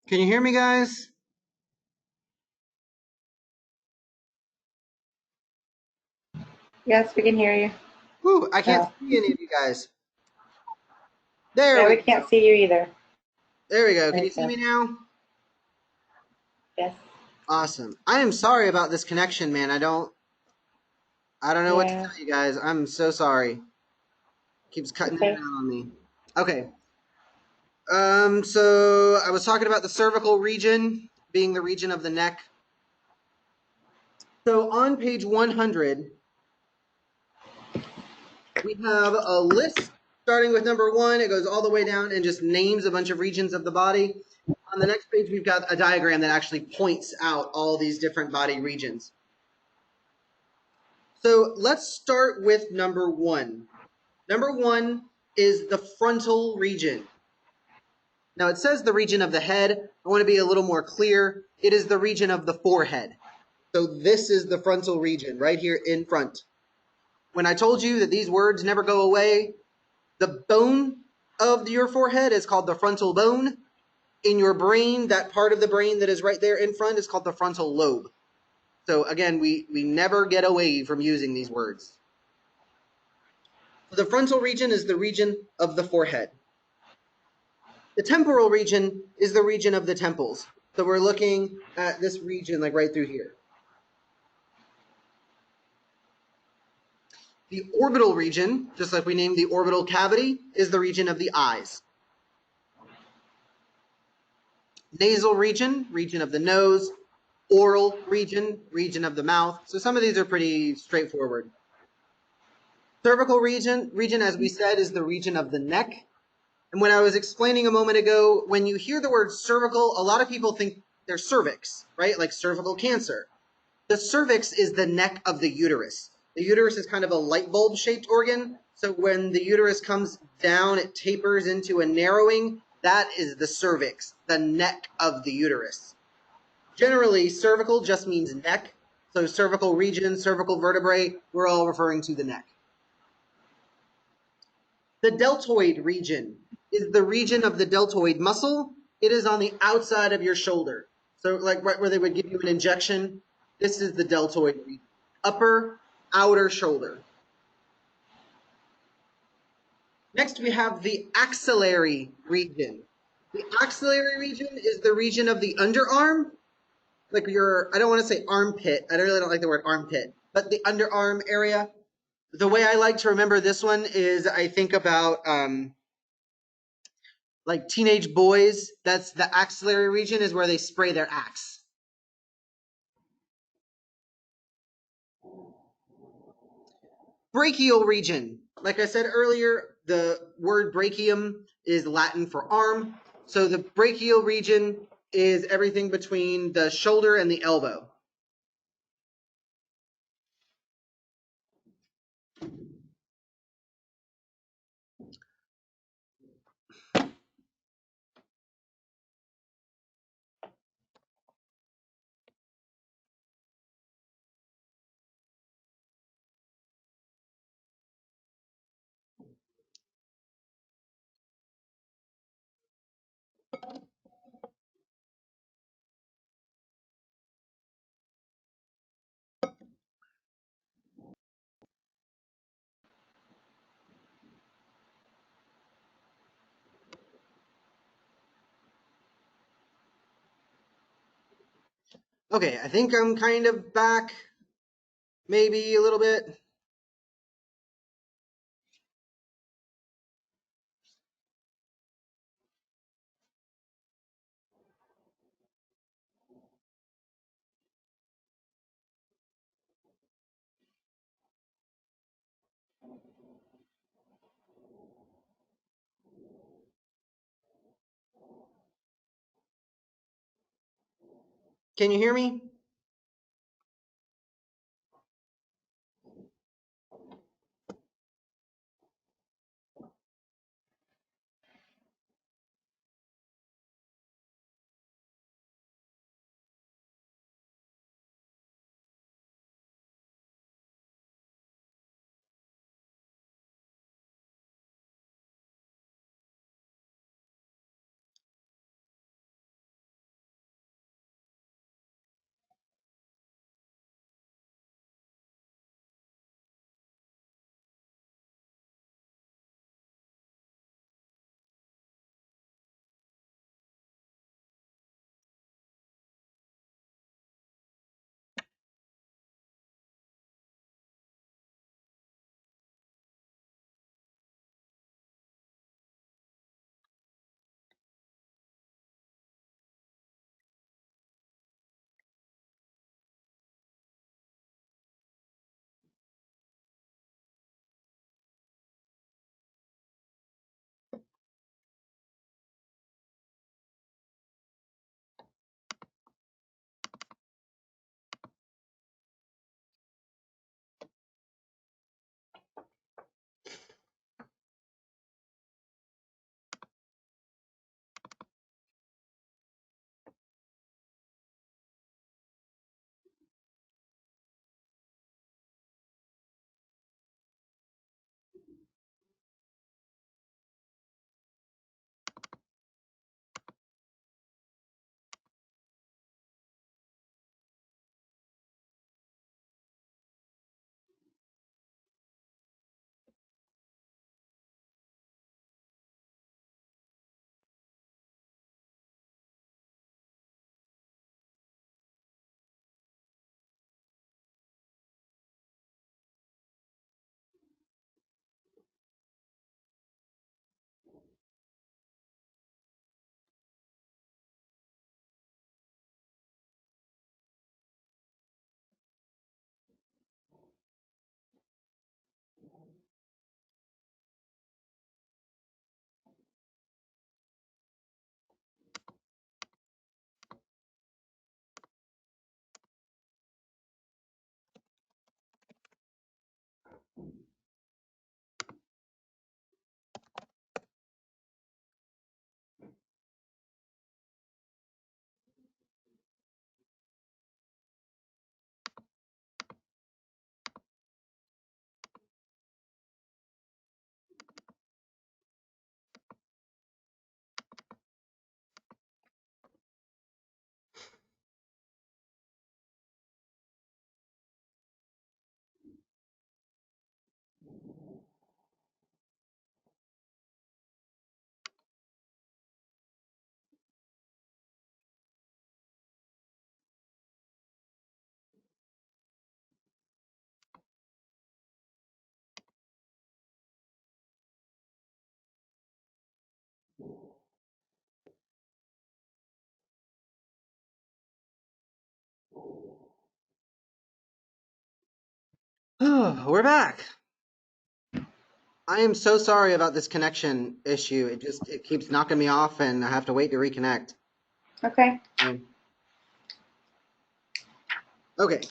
Speaker 1: Can you hear me, guys?
Speaker 2: Yes, we can hear you.
Speaker 1: Whew, I can't
Speaker 2: No.
Speaker 1: see any of you guys. There
Speaker 2: Yeah,
Speaker 1: we
Speaker 2: we
Speaker 1: go.
Speaker 2: can't see you either.
Speaker 1: There we go. Can
Speaker 2: There
Speaker 1: you
Speaker 2: you
Speaker 1: see
Speaker 2: go.
Speaker 1: me now?
Speaker 2: Yes.
Speaker 1: Awesome. I am sorry about this connection, man. I don't know what to
Speaker 2: Yeah.
Speaker 1: tell you guys. I'm so sorry. Keeps cutting in and
Speaker 2: Okay.
Speaker 1: out on me. Okay. So I was talking about the cervical region being the region of the neck. So on page 100, we have a list starting with number 1. It goes all the way down and just names a bunch of regions of the body. On the next page, we've got a diagram that actually points out all these different body regions. So let's start with number 1. Number 1 is the frontal region. Now it says the region of the head. I want to be a little more clear. It is the region of the forehead. So this is the frontal region right here in front. When I told you that these words never go away, the bone of your forehead is called the frontal bone. In your brain, that part of the brain that is right there in front is called the frontal lobe. So again, we never get away from using these words. So the frontal region is the region of the forehead. The temporal region is the region of the temples. So we're looking at this region like right through here. The orbital region, just like we named the orbital cavity, is the region of the eyes. Nasal region, region of the nose. Oral region, region of the mouth. So some of these are pretty straightforward. Cervical region, as we said, is the region of the neck. And when I was explaining a moment ago, when you hear the word cervical, a lot of people think they're cervix, right? Like cervical cancer. The cervix is the neck of the uterus. The uterus is kind of a light bulb shaped organ. So when the uterus comes down, it tapers into a narrowing. That is the cervix, the neck of the uterus. Generally, cervical just means neck. So cervical region, cervical vertebrae, we're all referring to the neck. The deltoid region is the region of the deltoid muscle. It is on the outside of your shoulder. So like right where they would give you an injection, this is the deltoid region. Upper, outer shoulder. Next, we have the axillary region. The axillary region is the region of the underarm, like I don't want to say armpit. I really don't like the word armpit, but the underarm area. The way I like to remember this one is I think about like teenage boys. That's the axillary region is where they spray their axe. Brachial region. Like I said earlier, the word brachium is Latin for arm. So the brachial region is everything between the shoulder and the elbow. Okay, I think I'm kind of back, maybe a little bit. Can you hear me? We're back. I am so sorry about this connection issue. It keeps knocking me off and I have to wait to reconnect.
Speaker 2: Okay.
Speaker 1: Okay.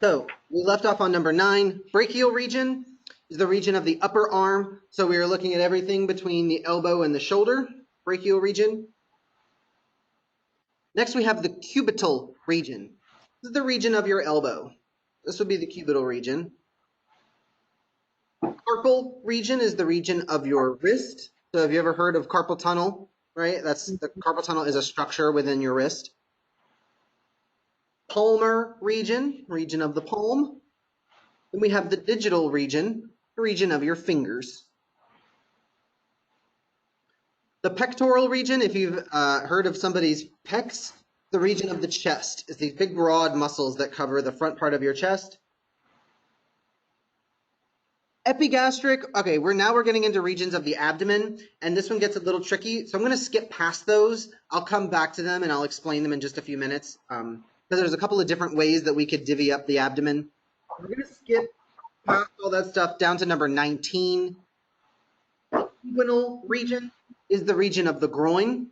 Speaker 1: So we left off on number 9. Brachial region is the region of the upper arm. So we are looking at everything between the elbow and the shoulder, brachial region. Next we have the cubital region. This is the region of your elbow. This would be the cubital region. Carpal region is the region of your wrist. So have you ever heard of carpal tunnel? Right? The carpal tunnel is a structure within your wrist. Palmar region, region of the palm. Then we have the digital region, the region of your fingers. The pectoral region, if you've heard of somebody's pecs, the region of the chest is these big broad muscles that cover the front part of your chest. Epigastric, okay, we're getting into regions of the abdomen, and this one gets a little tricky, so I'm going to skip past those. I'll come back to them and I'll explain them in just a few minutes, because there's a couple of different ways that we could divvy up the abdomen. We're going to skip past all that stuff down to number 19. The inguinal region is the region of the groin,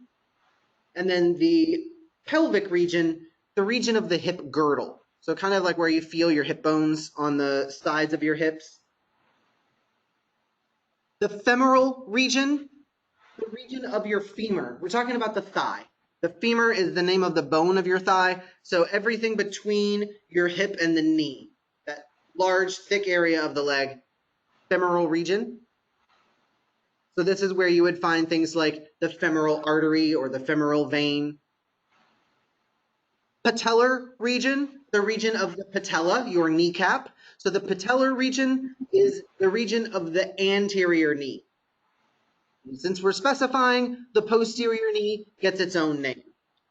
Speaker 1: and then the pelvic region, the region of the hip girdle. So kind of like where you feel your hip bones on the sides of your hips. The femoral region, the region of your femur. We're talking about the thigh. The femur is the name of the bone of your thigh. So everything between your hip and the knee, that large, thick area of the leg, femoral region. So this is where you would find things like the femoral artery or the femoral vein. Patellar region, the region of the patella, your kneecap. So the patellar region is the region of the anterior knee. Since we're specifying, the posterior knee gets its own name.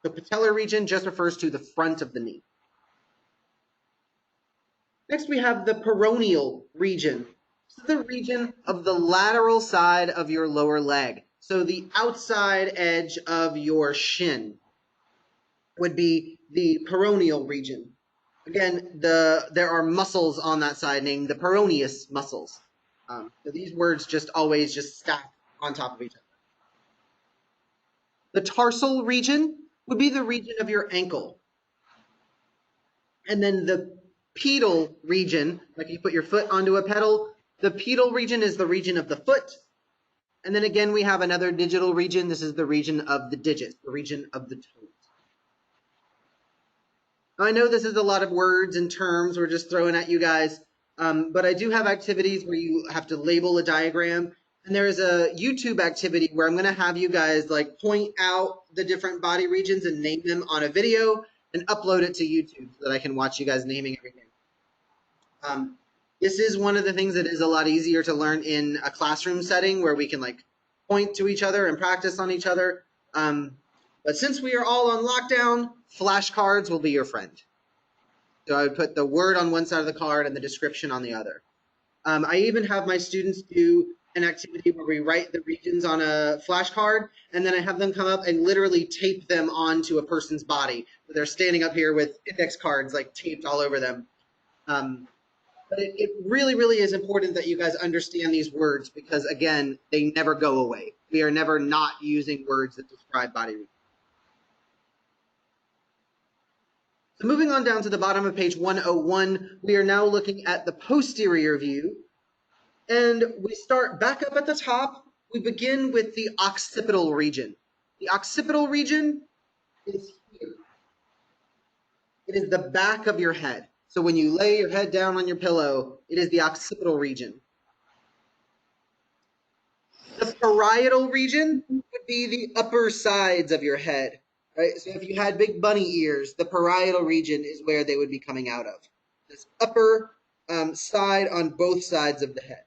Speaker 1: The patellar region just refers to the front of the knee. Next, we have the peroneal region. This is the region of the lateral side of your lower leg. So the outside edge of your shin would be the peroneal region. Again, there are muscles on that side named the peroneus muscles. So these words just always stack on top of each other. The tarsal region would be the region of your ankle. And then the pedal region, like you put your foot onto a pedal, the pedal region is the region of the foot. And then again, we have another digital region. This is the region of the digits, the region of the toes. I know this is a lot of words and terms we're just throwing at you guys, but I do have activities where you have to label a diagram. And there is a YouTube activity where I'm going to have you guys like point out the different body regions and name them on a video and upload it to YouTube so that I can watch you guys naming everything. This is one of the things that is a lot easier to learn in a classroom setting where we can like point to each other and practice on each other. But since we are all on lockdown, flashcards will be your friend. So I would put the word on one side of the card and the description on the other. I even have my students do an activity where we write the regions on a flashcard, and then I have them come up and literally tape them onto a person's body. They're standing up here with index cards like taped all over them. But it really, really is important that you guys understand these words because, again, they never go away. We are never not using words that describe body regions. So moving on down to the bottom of page 101, we are now looking at the posterior view. And we start back up at the top. We begin with the occipital region. The occipital region is here. It is the back of your head. So when you lay your head down on your pillow, it is the occipital region. The parietal region would be the upper sides of your head. Right? So if you had big bunny ears, the parietal region is where they would be coming out of. This upper side on both sides of the head.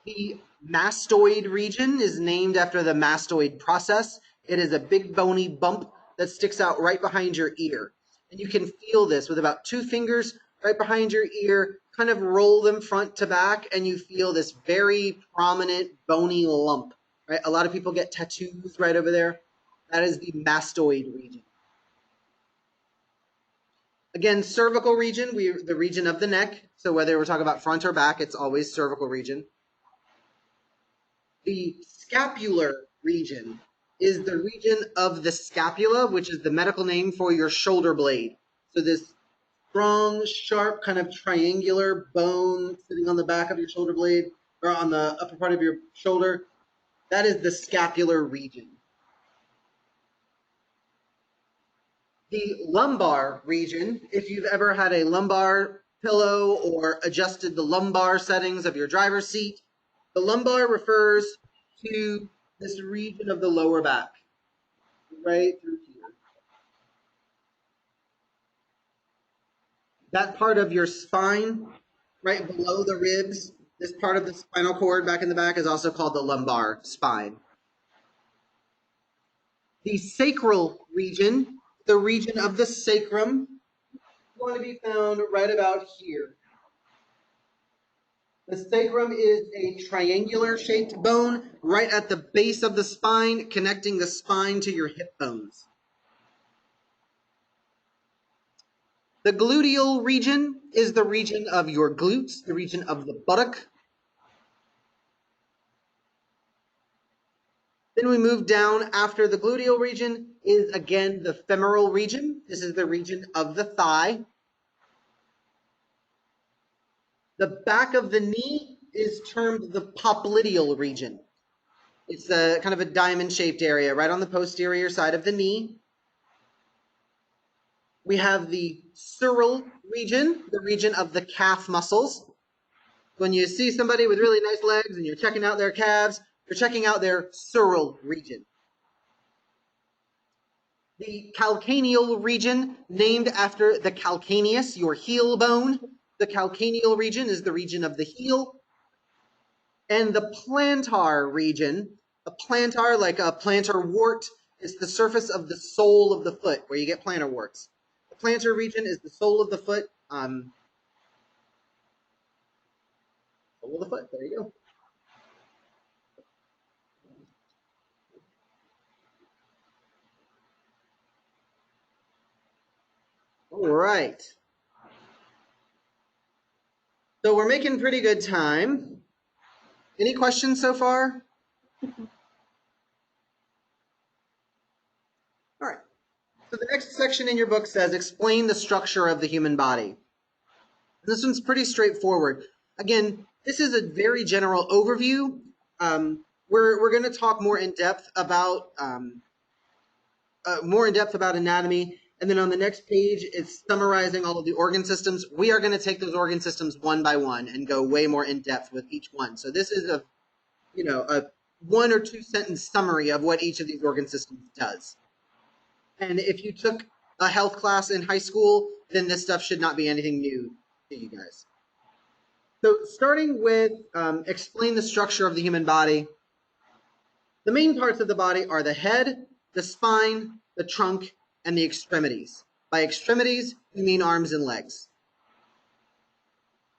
Speaker 1: The mastoid region is named after the mastoid process. It is a big bony bump that sticks out right behind your ear. And you can feel this with about 2 fingers right behind your ear, kind of roll them front to back, and you feel this very prominent bony lump. Right? A lot of people get tattoos right over there. That is the mastoid region. Again, cervical region, the region of the neck. So whether we're talking about front or back, it's always cervical region. The scapular region is the region of the scapula, which is the medical name for your shoulder blade. So this strong, sharp, kind of triangular bone sitting on the back of your shoulder blade, or on the upper part of your shoulder, that is the scapular region. The lumbar region, if you've ever had a lumbar pillow or adjusted the lumbar settings of your driver's seat, the lumbar refers to this region of the lower back, right through here. That part of your spine, right below the ribs, this part of the spinal cord back in the back is also called the lumbar spine. The sacral region, the region of the sacrum, is going to be found right about here. The sacrum is a triangular shaped bone right at the base of the spine, connecting the spine to your hip bones. The gluteal region is the region of your glutes, the region of the buttock. Then we move down after the gluteal region is again the femoral region. This is the region of the thigh. The back of the knee is termed the popliteal region. It's a kind of a diamond-shaped area right on the posterior side of the knee. We have the sural region, the region of the calf muscles. When you see somebody with really nice legs and you're checking out their calves, you're checking out their sural region. The calcaneal region, named after the calcaneus, your heel bone. The calcaneal region is the region of the heel. And the plantar region, a plantar, like a plantar wart, is the surface of the sole of the foot, where you get plantar warts. The plantar region is the sole of the foot. Sole of the foot, there you go. All right. So we're making pretty good time. Any questions so far? All right. So the next section in your book says, explain the structure of the human body. This one's pretty straightforward. Again, this is a very general overview. We're going to talk more in depth about anatomy, and then on the next page, it's summarizing all of the organ systems. We are going to take those organ systems one by one and go way more in depth with each one. So this is a 1 or 2 sentence summary of what each of these organ systems does. And if you took a health class in high school, then this stuff should not be anything new to you guys. So starting with explain the structure of the human body. The main parts of the body are the head, the spine, the trunk, and the extremities. By extremities, we mean arms and legs.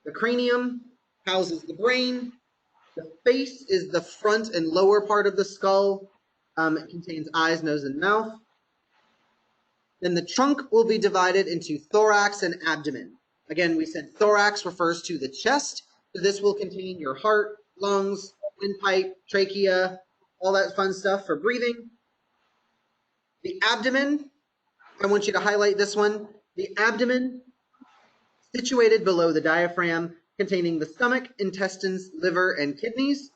Speaker 1: The cranium houses the brain. The face is the front and lower part of the skull. It contains eyes, nose, and mouth. Then the trunk will be divided into thorax and abdomen. Again, we said thorax refers to the chest, so this will contain your heart, lungs, windpipe, trachea, all that fun stuff for breathing. The abdomen, I want you to highlight this one. The abdomen, situated below the diaphragm, containing the stomach, intestines, liver, and kidneys.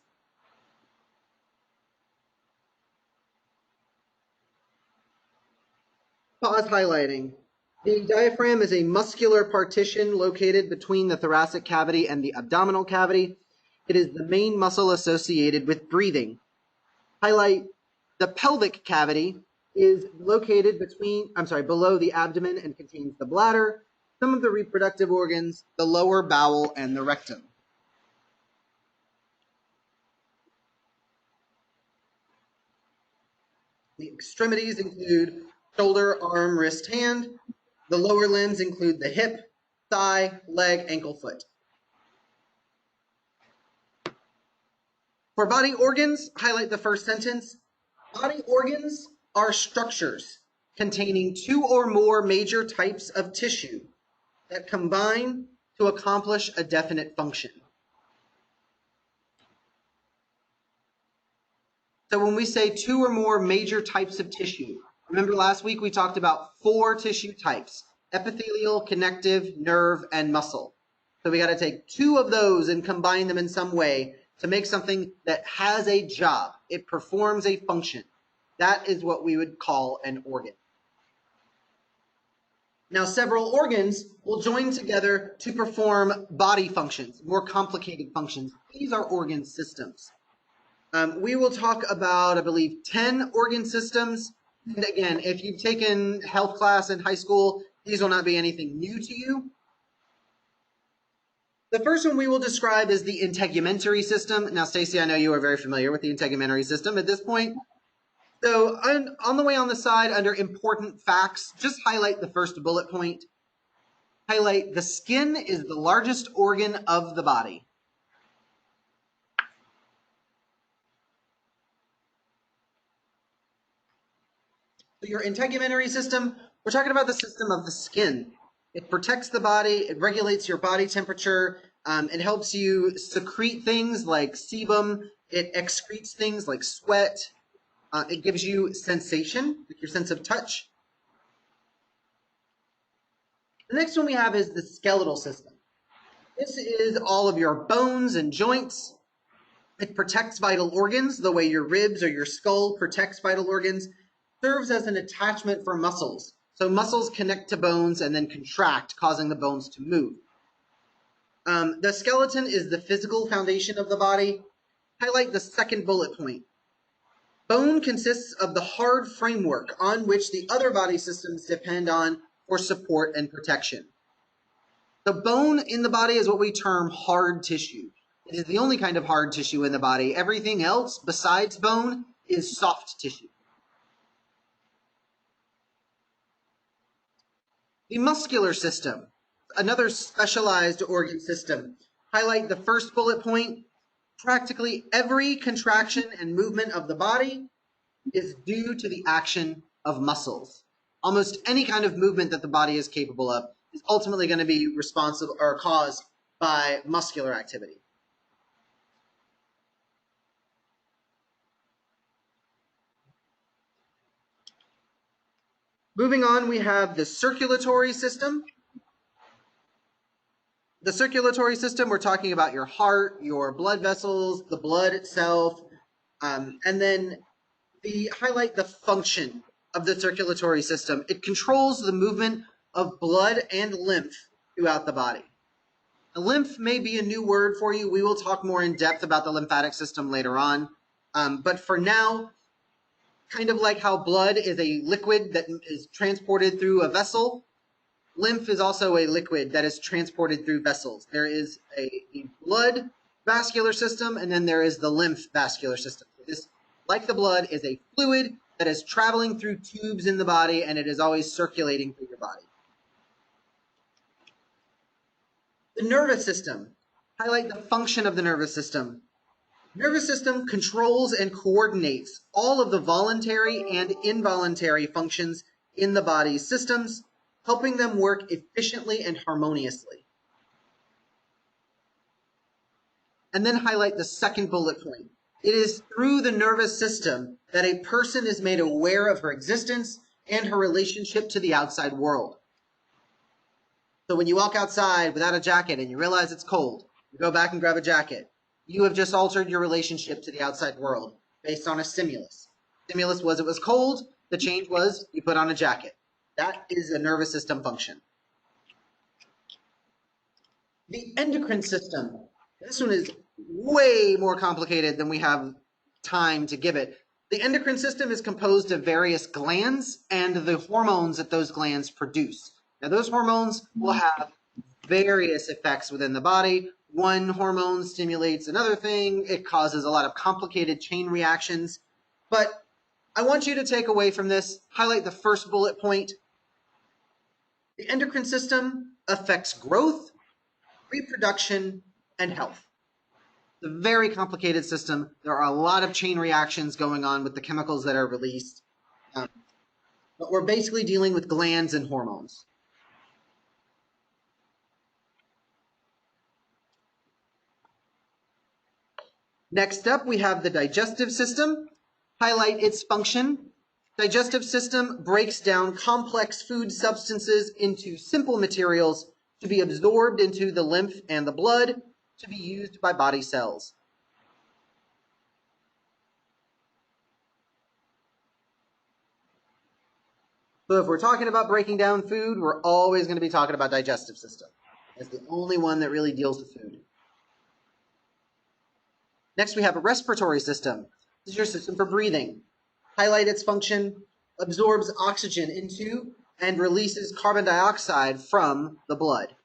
Speaker 1: Pause highlighting. The diaphragm is a muscular partition located between the thoracic cavity and the abdominal cavity. It is the main muscle associated with breathing. Highlight the pelvic cavity is located below the abdomen and contains the bladder, some of the reproductive organs, the lower bowel, and the rectum. The extremities include shoulder, arm, wrist, hand. The lower limbs include the hip, thigh, leg, ankle, foot. For body organs, highlight the first sentence. Body organs are structures containing two or more major types of tissue that combine to accomplish a definite function. So when we say two or more major types of tissue, remember last week we talked about 4 tissue types: epithelial, connective, nerve, and muscle. So we got to take 2 of those and combine them in some way to make something that has a job. It performs a function. That is what we would call an organ. Now, several organs will join together to perform body functions, more complicated functions. These are organ systems. We will talk about, I believe, 10 organ systems. And again, if you've taken health class in high school, these will not be anything new to you. The first one we will describe is the integumentary system. Now, Stacy, I know you are very familiar with the integumentary system at this point. So on the way on the side, under important facts, just highlight the first bullet point. Highlight the skin is the largest organ of the body. So your integumentary system, we're talking about the system of the skin. It protects the body, it regulates your body temperature, it helps you secrete things like sebum, it excretes things like sweat, it gives you sensation, like your sense of touch. The next one we have is the skeletal system. This is all of your bones and joints. It protects vital organs the way your ribs or your skull protects vital organs. Serves as an attachment for muscles. So muscles connect to bones and then contract, causing the bones to move. The skeleton is the physical foundation of the body. Highlight the second bullet point. Bone consists of the hard framework on which the other body systems depend on for support and protection. The bone in the body is what we term hard tissue. It is the only kind of hard tissue in the body. Everything else besides bone is soft tissue. The muscular system, another specialized organ system. Highlight the first bullet point. Practically every contraction and movement of the body is due to the action of muscles. Almost any kind of movement that the body is capable of is ultimately going to be responsible or caused by muscular activity. Moving on, we have the circulatory system. The circulatory system, we're talking about your heart, your blood vessels, the blood itself, and then highlight the function of the circulatory system. It controls the movement of blood and lymph throughout the body. The lymph may be a new word for you. We will talk more in depth about the lymphatic system later on. But for now, kind of like how blood is a liquid that is transported through a vessel, lymph is also a liquid that is transported through vessels. There is a blood vascular system, and then there is the lymph vascular system. This, like the blood, is a fluid that is traveling through tubes in the body, and it is always circulating through your body. The nervous system. Highlight the function of the nervous system. Nervous system controls and coordinates all of the voluntary and involuntary functions in the body's systems, helping them work efficiently and harmoniously. And then highlight the second bullet point. It is through the nervous system that a person is made aware of her existence and her relationship to the outside world. So when you walk outside without a jacket and you realize it's cold, you go back and grab a jacket. You have just altered your relationship to the outside world based on a stimulus. Stimulus was it was cold. The change was you put on a jacket. That is a nervous system function. The endocrine system. This one is way more complicated than we have time to give it. The endocrine system is composed of various glands and the hormones that those glands produce. Now, those hormones will have various effects within the body. One hormone stimulates another thing. It causes a lot of complicated chain reactions. But I want you to take away from this, highlight the first bullet point. The endocrine system affects growth, reproduction, and health. It's a very complicated system. There are a lot of chain reactions going on with the chemicals that are released. but we're basically dealing with glands and hormones. Next up, we have the digestive system. Highlight its function. Digestive system breaks down complex food substances into simple materials to be absorbed into the lymph and the blood to be used by body cells. So if we're talking about breaking down food, we're always going to be talking about digestive system. It's the only one that really deals with food. Next, we have a respiratory system. This is your system for breathing. Highlight its function, absorbs oxygen into and releases carbon dioxide from the blood.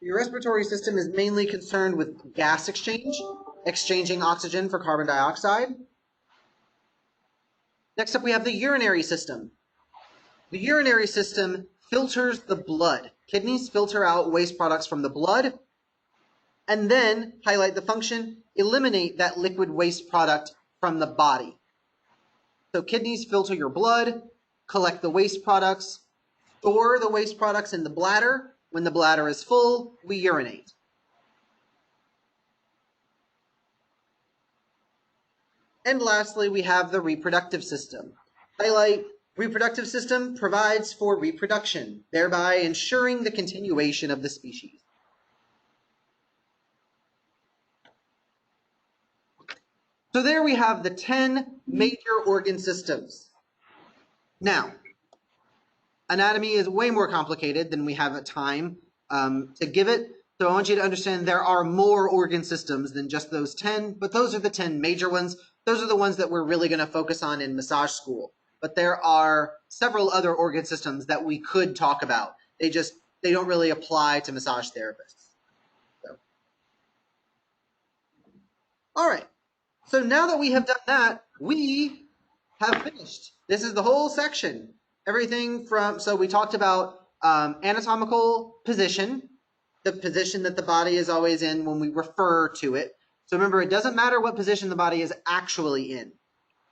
Speaker 1: Your respiratory system is mainly concerned with gas exchange, exchanging oxygen for carbon dioxide. Next up, we have the urinary system. The urinary system filters the blood. Kidneys filter out waste products from the blood, and then highlight the function, eliminate that liquid waste product from the body. So kidneys filter your blood, collect the waste products, store the waste products in the bladder. When the bladder is full, we urinate. And lastly, we have the reproductive system. Highlight, reproductive system provides for reproduction, thereby ensuring the continuation of the species. So there we have the 10 major organ systems. Now, anatomy is way more complicated than we have time to give it. So I want you to understand there are more organ systems than just those 10, but those are the 10 major ones. Those are the ones that we're really going to focus on in massage school. But there are several other organ systems that we could talk about. They don't really apply to massage therapists. So. All right. So now that we have done that, we have finished. This is the whole section. Everything from, so we talked about anatomical position, the position that the body is always in when we refer to it. So remember, it doesn't matter what position the body is actually in.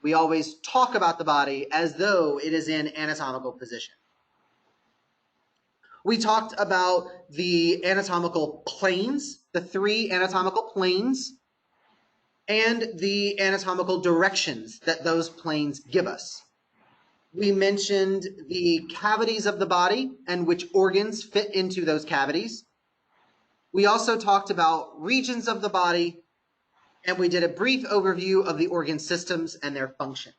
Speaker 1: We always talk about the body as though it is in anatomical position. We talked about the anatomical planes, the 3 anatomical planes, and the anatomical directions that those planes give us. We mentioned the cavities of the body and which organs fit into those cavities. We also talked about regions of the body, and we did a brief overview of the organ systems and their function.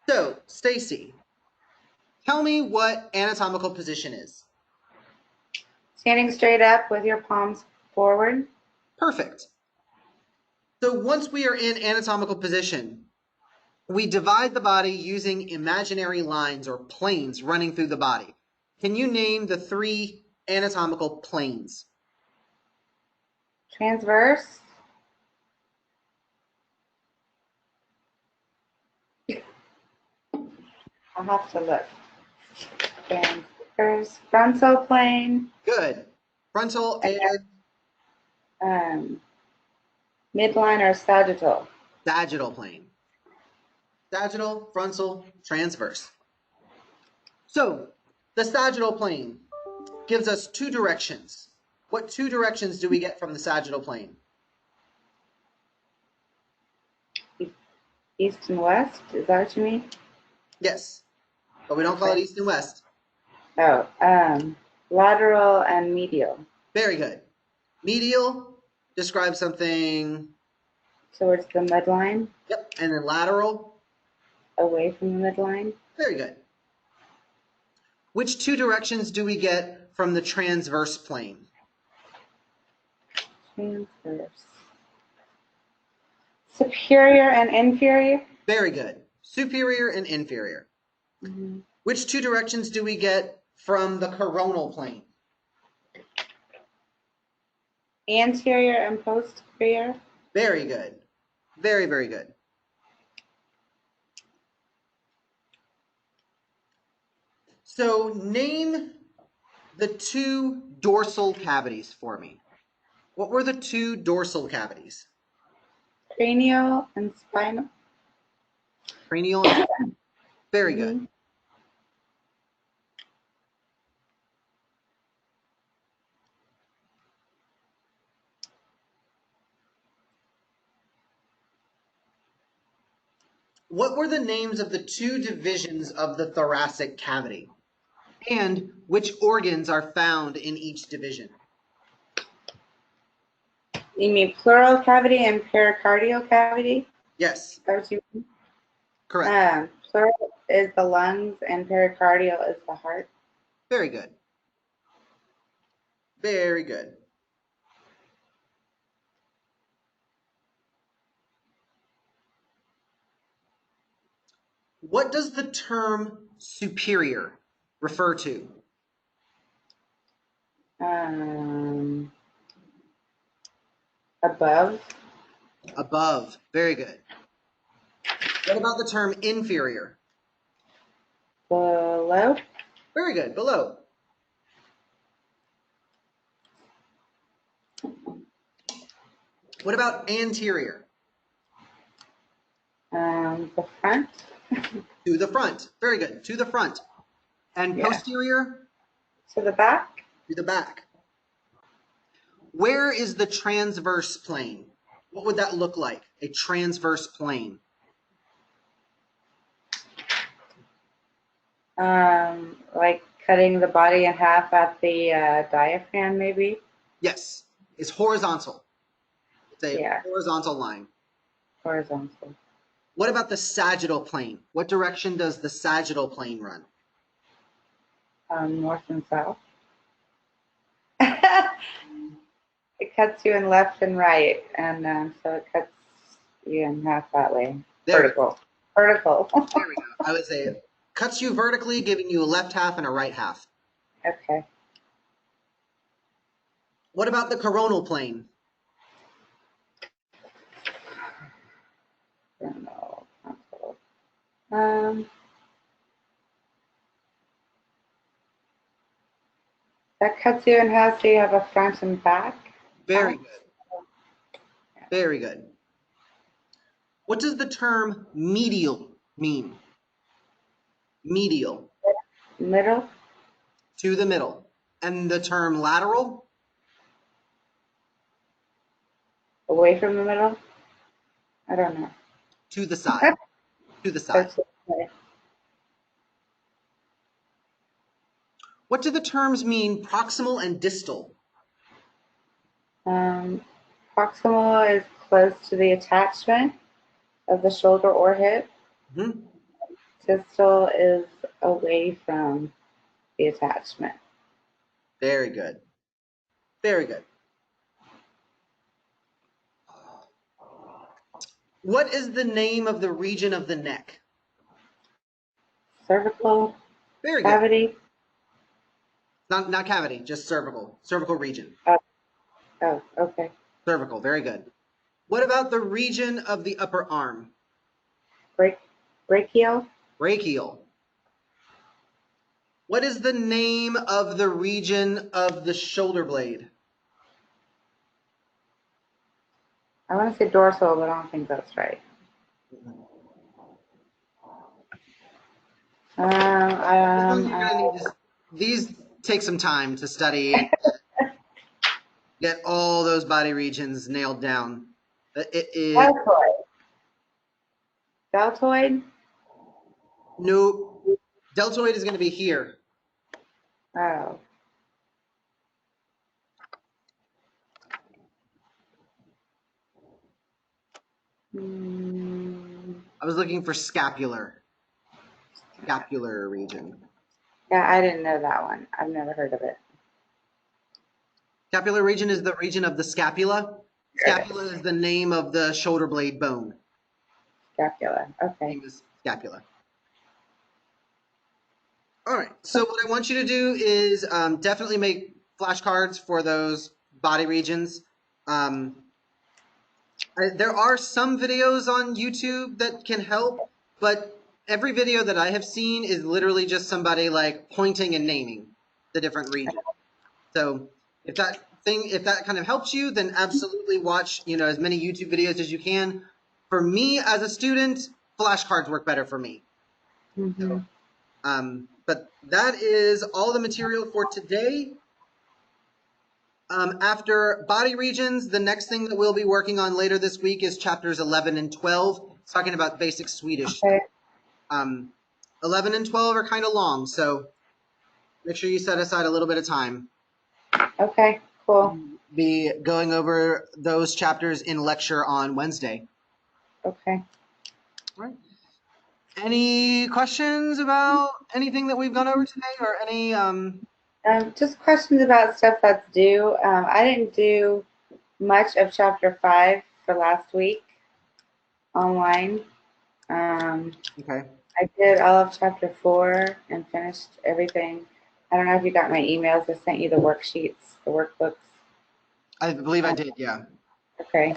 Speaker 1: So, Stacy, tell me what anatomical position is.
Speaker 2: Standing straight up with your palms forward.
Speaker 1: Perfect. So once we are in anatomical position, we divide the body using imaginary lines or planes running through the body. Can you name the 3 anatomical planes?
Speaker 2: Transverse. I'll have to look. Transverse. Frontal plane.
Speaker 1: Good. Frontal and
Speaker 2: Midline or sagittal.
Speaker 1: sagittal plane. Sagittal, frontal, transverse. So the sagittal plane gives us 2 directions. What 2 directions do we get from the sagittal plane?
Speaker 2: East and west, is that what you mean?
Speaker 1: Yes, but we don't call it east and west.
Speaker 2: Oh, lateral and medial.
Speaker 1: Very good. Medial describes something.
Speaker 2: Towards the midline.
Speaker 1: Yep, and then lateral.
Speaker 2: Away from the midline.
Speaker 1: Very good. Which 2 directions do we get from the transverse plane?
Speaker 2: Transverse. Superior and inferior.
Speaker 1: Very good. Superior and inferior.
Speaker 2: Mm-hmm.
Speaker 1: Which 2 directions do we get from the coronal plane?
Speaker 2: Anterior and posterior.
Speaker 1: Very good. Very, very good. So name the 2 dorsal cavities for me. What were the 2 dorsal cavities?
Speaker 2: cranial and spinal.
Speaker 1: Cranial. And very good.
Speaker 2: Mhm.
Speaker 1: What were the names of the two divisions of the thoracic cavity? And which organs are found in each division?
Speaker 2: You mean pleural cavity and pericardial cavity?
Speaker 1: Yes,
Speaker 2: Is that what you mean?
Speaker 1: correct.
Speaker 2: Pleural is the lungs and pericardial is the heart.
Speaker 1: Very good. Very good. What does the term superior refer to?
Speaker 2: Above.
Speaker 1: Above. Very good. What about the term inferior?
Speaker 2: Below.
Speaker 1: Very good. Below. What about anterior?
Speaker 2: The front.
Speaker 1: To the front. Very good. To the front. And
Speaker 2: Yeah.
Speaker 1: posterior?
Speaker 2: To the back.
Speaker 1: To the back. Where is the transverse plane? What would that look like? A transverse plane.
Speaker 2: Like cutting the body in half at the diaphragm, maybe.
Speaker 1: Yes. It's horizontal. It's a
Speaker 2: Yeah.
Speaker 1: horizontal line.
Speaker 2: Horizontal.
Speaker 1: What about the sagittal plane? What direction does the sagittal plane run?
Speaker 2: North and south. It cuts you in left and right, and so it cuts you in half that way.
Speaker 1: There we
Speaker 2: Vertical. Vertical.
Speaker 1: There we go. I would say it cuts you vertically, giving you a left half and a right half.
Speaker 2: Okay.
Speaker 1: What about the coronal plane?
Speaker 2: No. Um, that cuts you in half, so you have a front and back.
Speaker 1: Very good. Very good. What does the term medial mean? Medial.
Speaker 2: Middle.
Speaker 1: To the middle. And the term lateral?
Speaker 2: Away from the middle. I don't know.
Speaker 1: To the side. To the side.
Speaker 2: Okay.
Speaker 1: What do the terms mean proximal and distal?
Speaker 2: Proximal is close to the attachment of the shoulder or hip.
Speaker 1: Mm-hmm.
Speaker 2: Distal is away from the attachment.
Speaker 1: Very good. Very good. What is the name of the region of the neck?
Speaker 2: Cervical
Speaker 1: Very good.
Speaker 2: cavity.
Speaker 1: Not cavity, just cervical. Cervical region.
Speaker 2: Oh, okay.
Speaker 1: Cervical. Very good. What about the region of the upper arm?
Speaker 2: Brachial.
Speaker 1: Brachial. What is the name of the region of the shoulder blade?
Speaker 2: I want to say dorsal, but I don't think that's right.
Speaker 1: These take some time to study and get all those body regions nailed down. It is
Speaker 2: Deltoid. Deltoid.
Speaker 1: no deltoid is going to be here.
Speaker 2: Oh.
Speaker 1: I was looking for scapular region.
Speaker 2: Yeah, I didn't know that one. I've never heard of it.
Speaker 1: Scapular region is the region of the scapula. Scapula is the name of the shoulder blade bone.
Speaker 2: Scapula. Okay.
Speaker 1: Name is scapula. All right. So what I want you to do is definitely make flashcards for those body regions. There are some videos on YouTube that can help, but every video that I have seen is literally just somebody like pointing and naming the different regions. So if that if that kind of helps you, then absolutely watch, as many YouTube videos as you can. For me as a student, flashcards work better for me.
Speaker 2: Mm-hmm.
Speaker 1: But that is all the material for today. After body regions, the next thing that we'll be working on later this week is chapters 11 and 12, talking about basic Swedish.
Speaker 2: Okay.
Speaker 1: 11 and 12 are kind of long, so make sure you set aside a little bit of time.
Speaker 2: Okay, cool.
Speaker 1: Be going over those chapters in lecture on Wednesday.
Speaker 2: Okay.
Speaker 1: All right. Any questions about anything that we've gone over today, or any
Speaker 2: Just questions about stuff that's due. I didn't do much of chapter 5 for last week online.
Speaker 1: Okay.
Speaker 2: I did all of chapter 4 and finished everything. I don't know if you got my emails. I sent you the worksheets, the workbooks.
Speaker 1: I believe I did, yeah.
Speaker 2: Okay.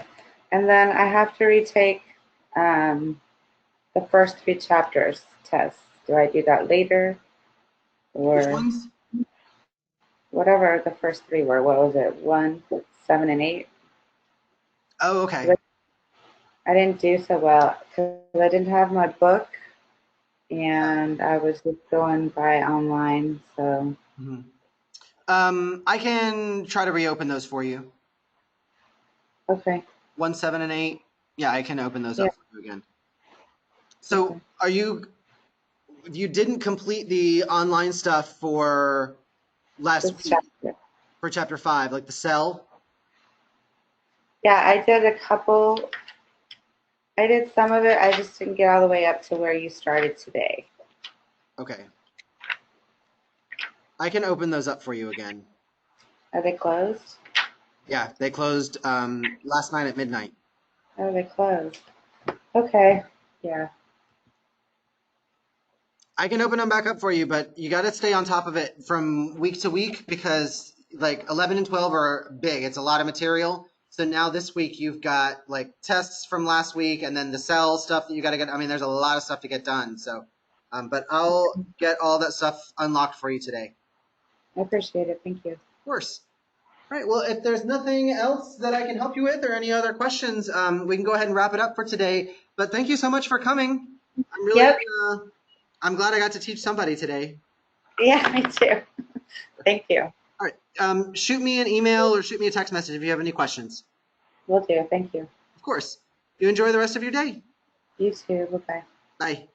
Speaker 2: And then I have to retake the first 3 chapters test. Do I do that later?
Speaker 1: Which
Speaker 2: Or
Speaker 1: ones?
Speaker 2: whatever the first 3 were. What was it? 1, 7, and 8?
Speaker 1: Oh, okay.
Speaker 2: I didn't do so well because I didn't have my book and I was just going by online. So,
Speaker 1: I can try to reopen those for you.
Speaker 2: okay.
Speaker 1: 1, 7, and 8. Yeah, I can open those
Speaker 2: Yeah.
Speaker 1: up for you again. So,
Speaker 2: Okay.
Speaker 1: you didn't complete the online stuff for last
Speaker 2: This
Speaker 1: week
Speaker 2: chapter.
Speaker 1: for chapter 5, like the cell?
Speaker 2: Yeah, I did a couple. I did some of it. I just didn't get all the way up to where you started today.
Speaker 1: Okay. I can open those up for you again.
Speaker 2: Are they closed?
Speaker 1: Yeah, they closed last night at midnight.
Speaker 2: Oh, they closed. Okay. Yeah.
Speaker 1: I can open them back up for you, but you got to stay on top of it from week to week because like 11 and 12 are big. It's a lot of material. So now this week you've got like tests from last week and then the cell stuff that you got to get. I mean, there's a lot of stuff to get done. So, but I'll get all that stuff unlocked for you today.
Speaker 2: I appreciate it. Thank you.
Speaker 1: Of course. All right. Well, if there's nothing else that I can help you with or any other questions, we can go ahead and wrap it up for today. But thank you so much for coming. I'm really,
Speaker 2: Yep.
Speaker 1: I'm glad I got to teach somebody today.
Speaker 2: Yeah, me too. Thank you.
Speaker 1: All right. Shoot me an email or shoot me a text message if you have any questions.
Speaker 2: Will do. Thank you.
Speaker 1: Of course. You enjoy the rest of your day.
Speaker 2: You too. Bye-bye.
Speaker 1: Bye.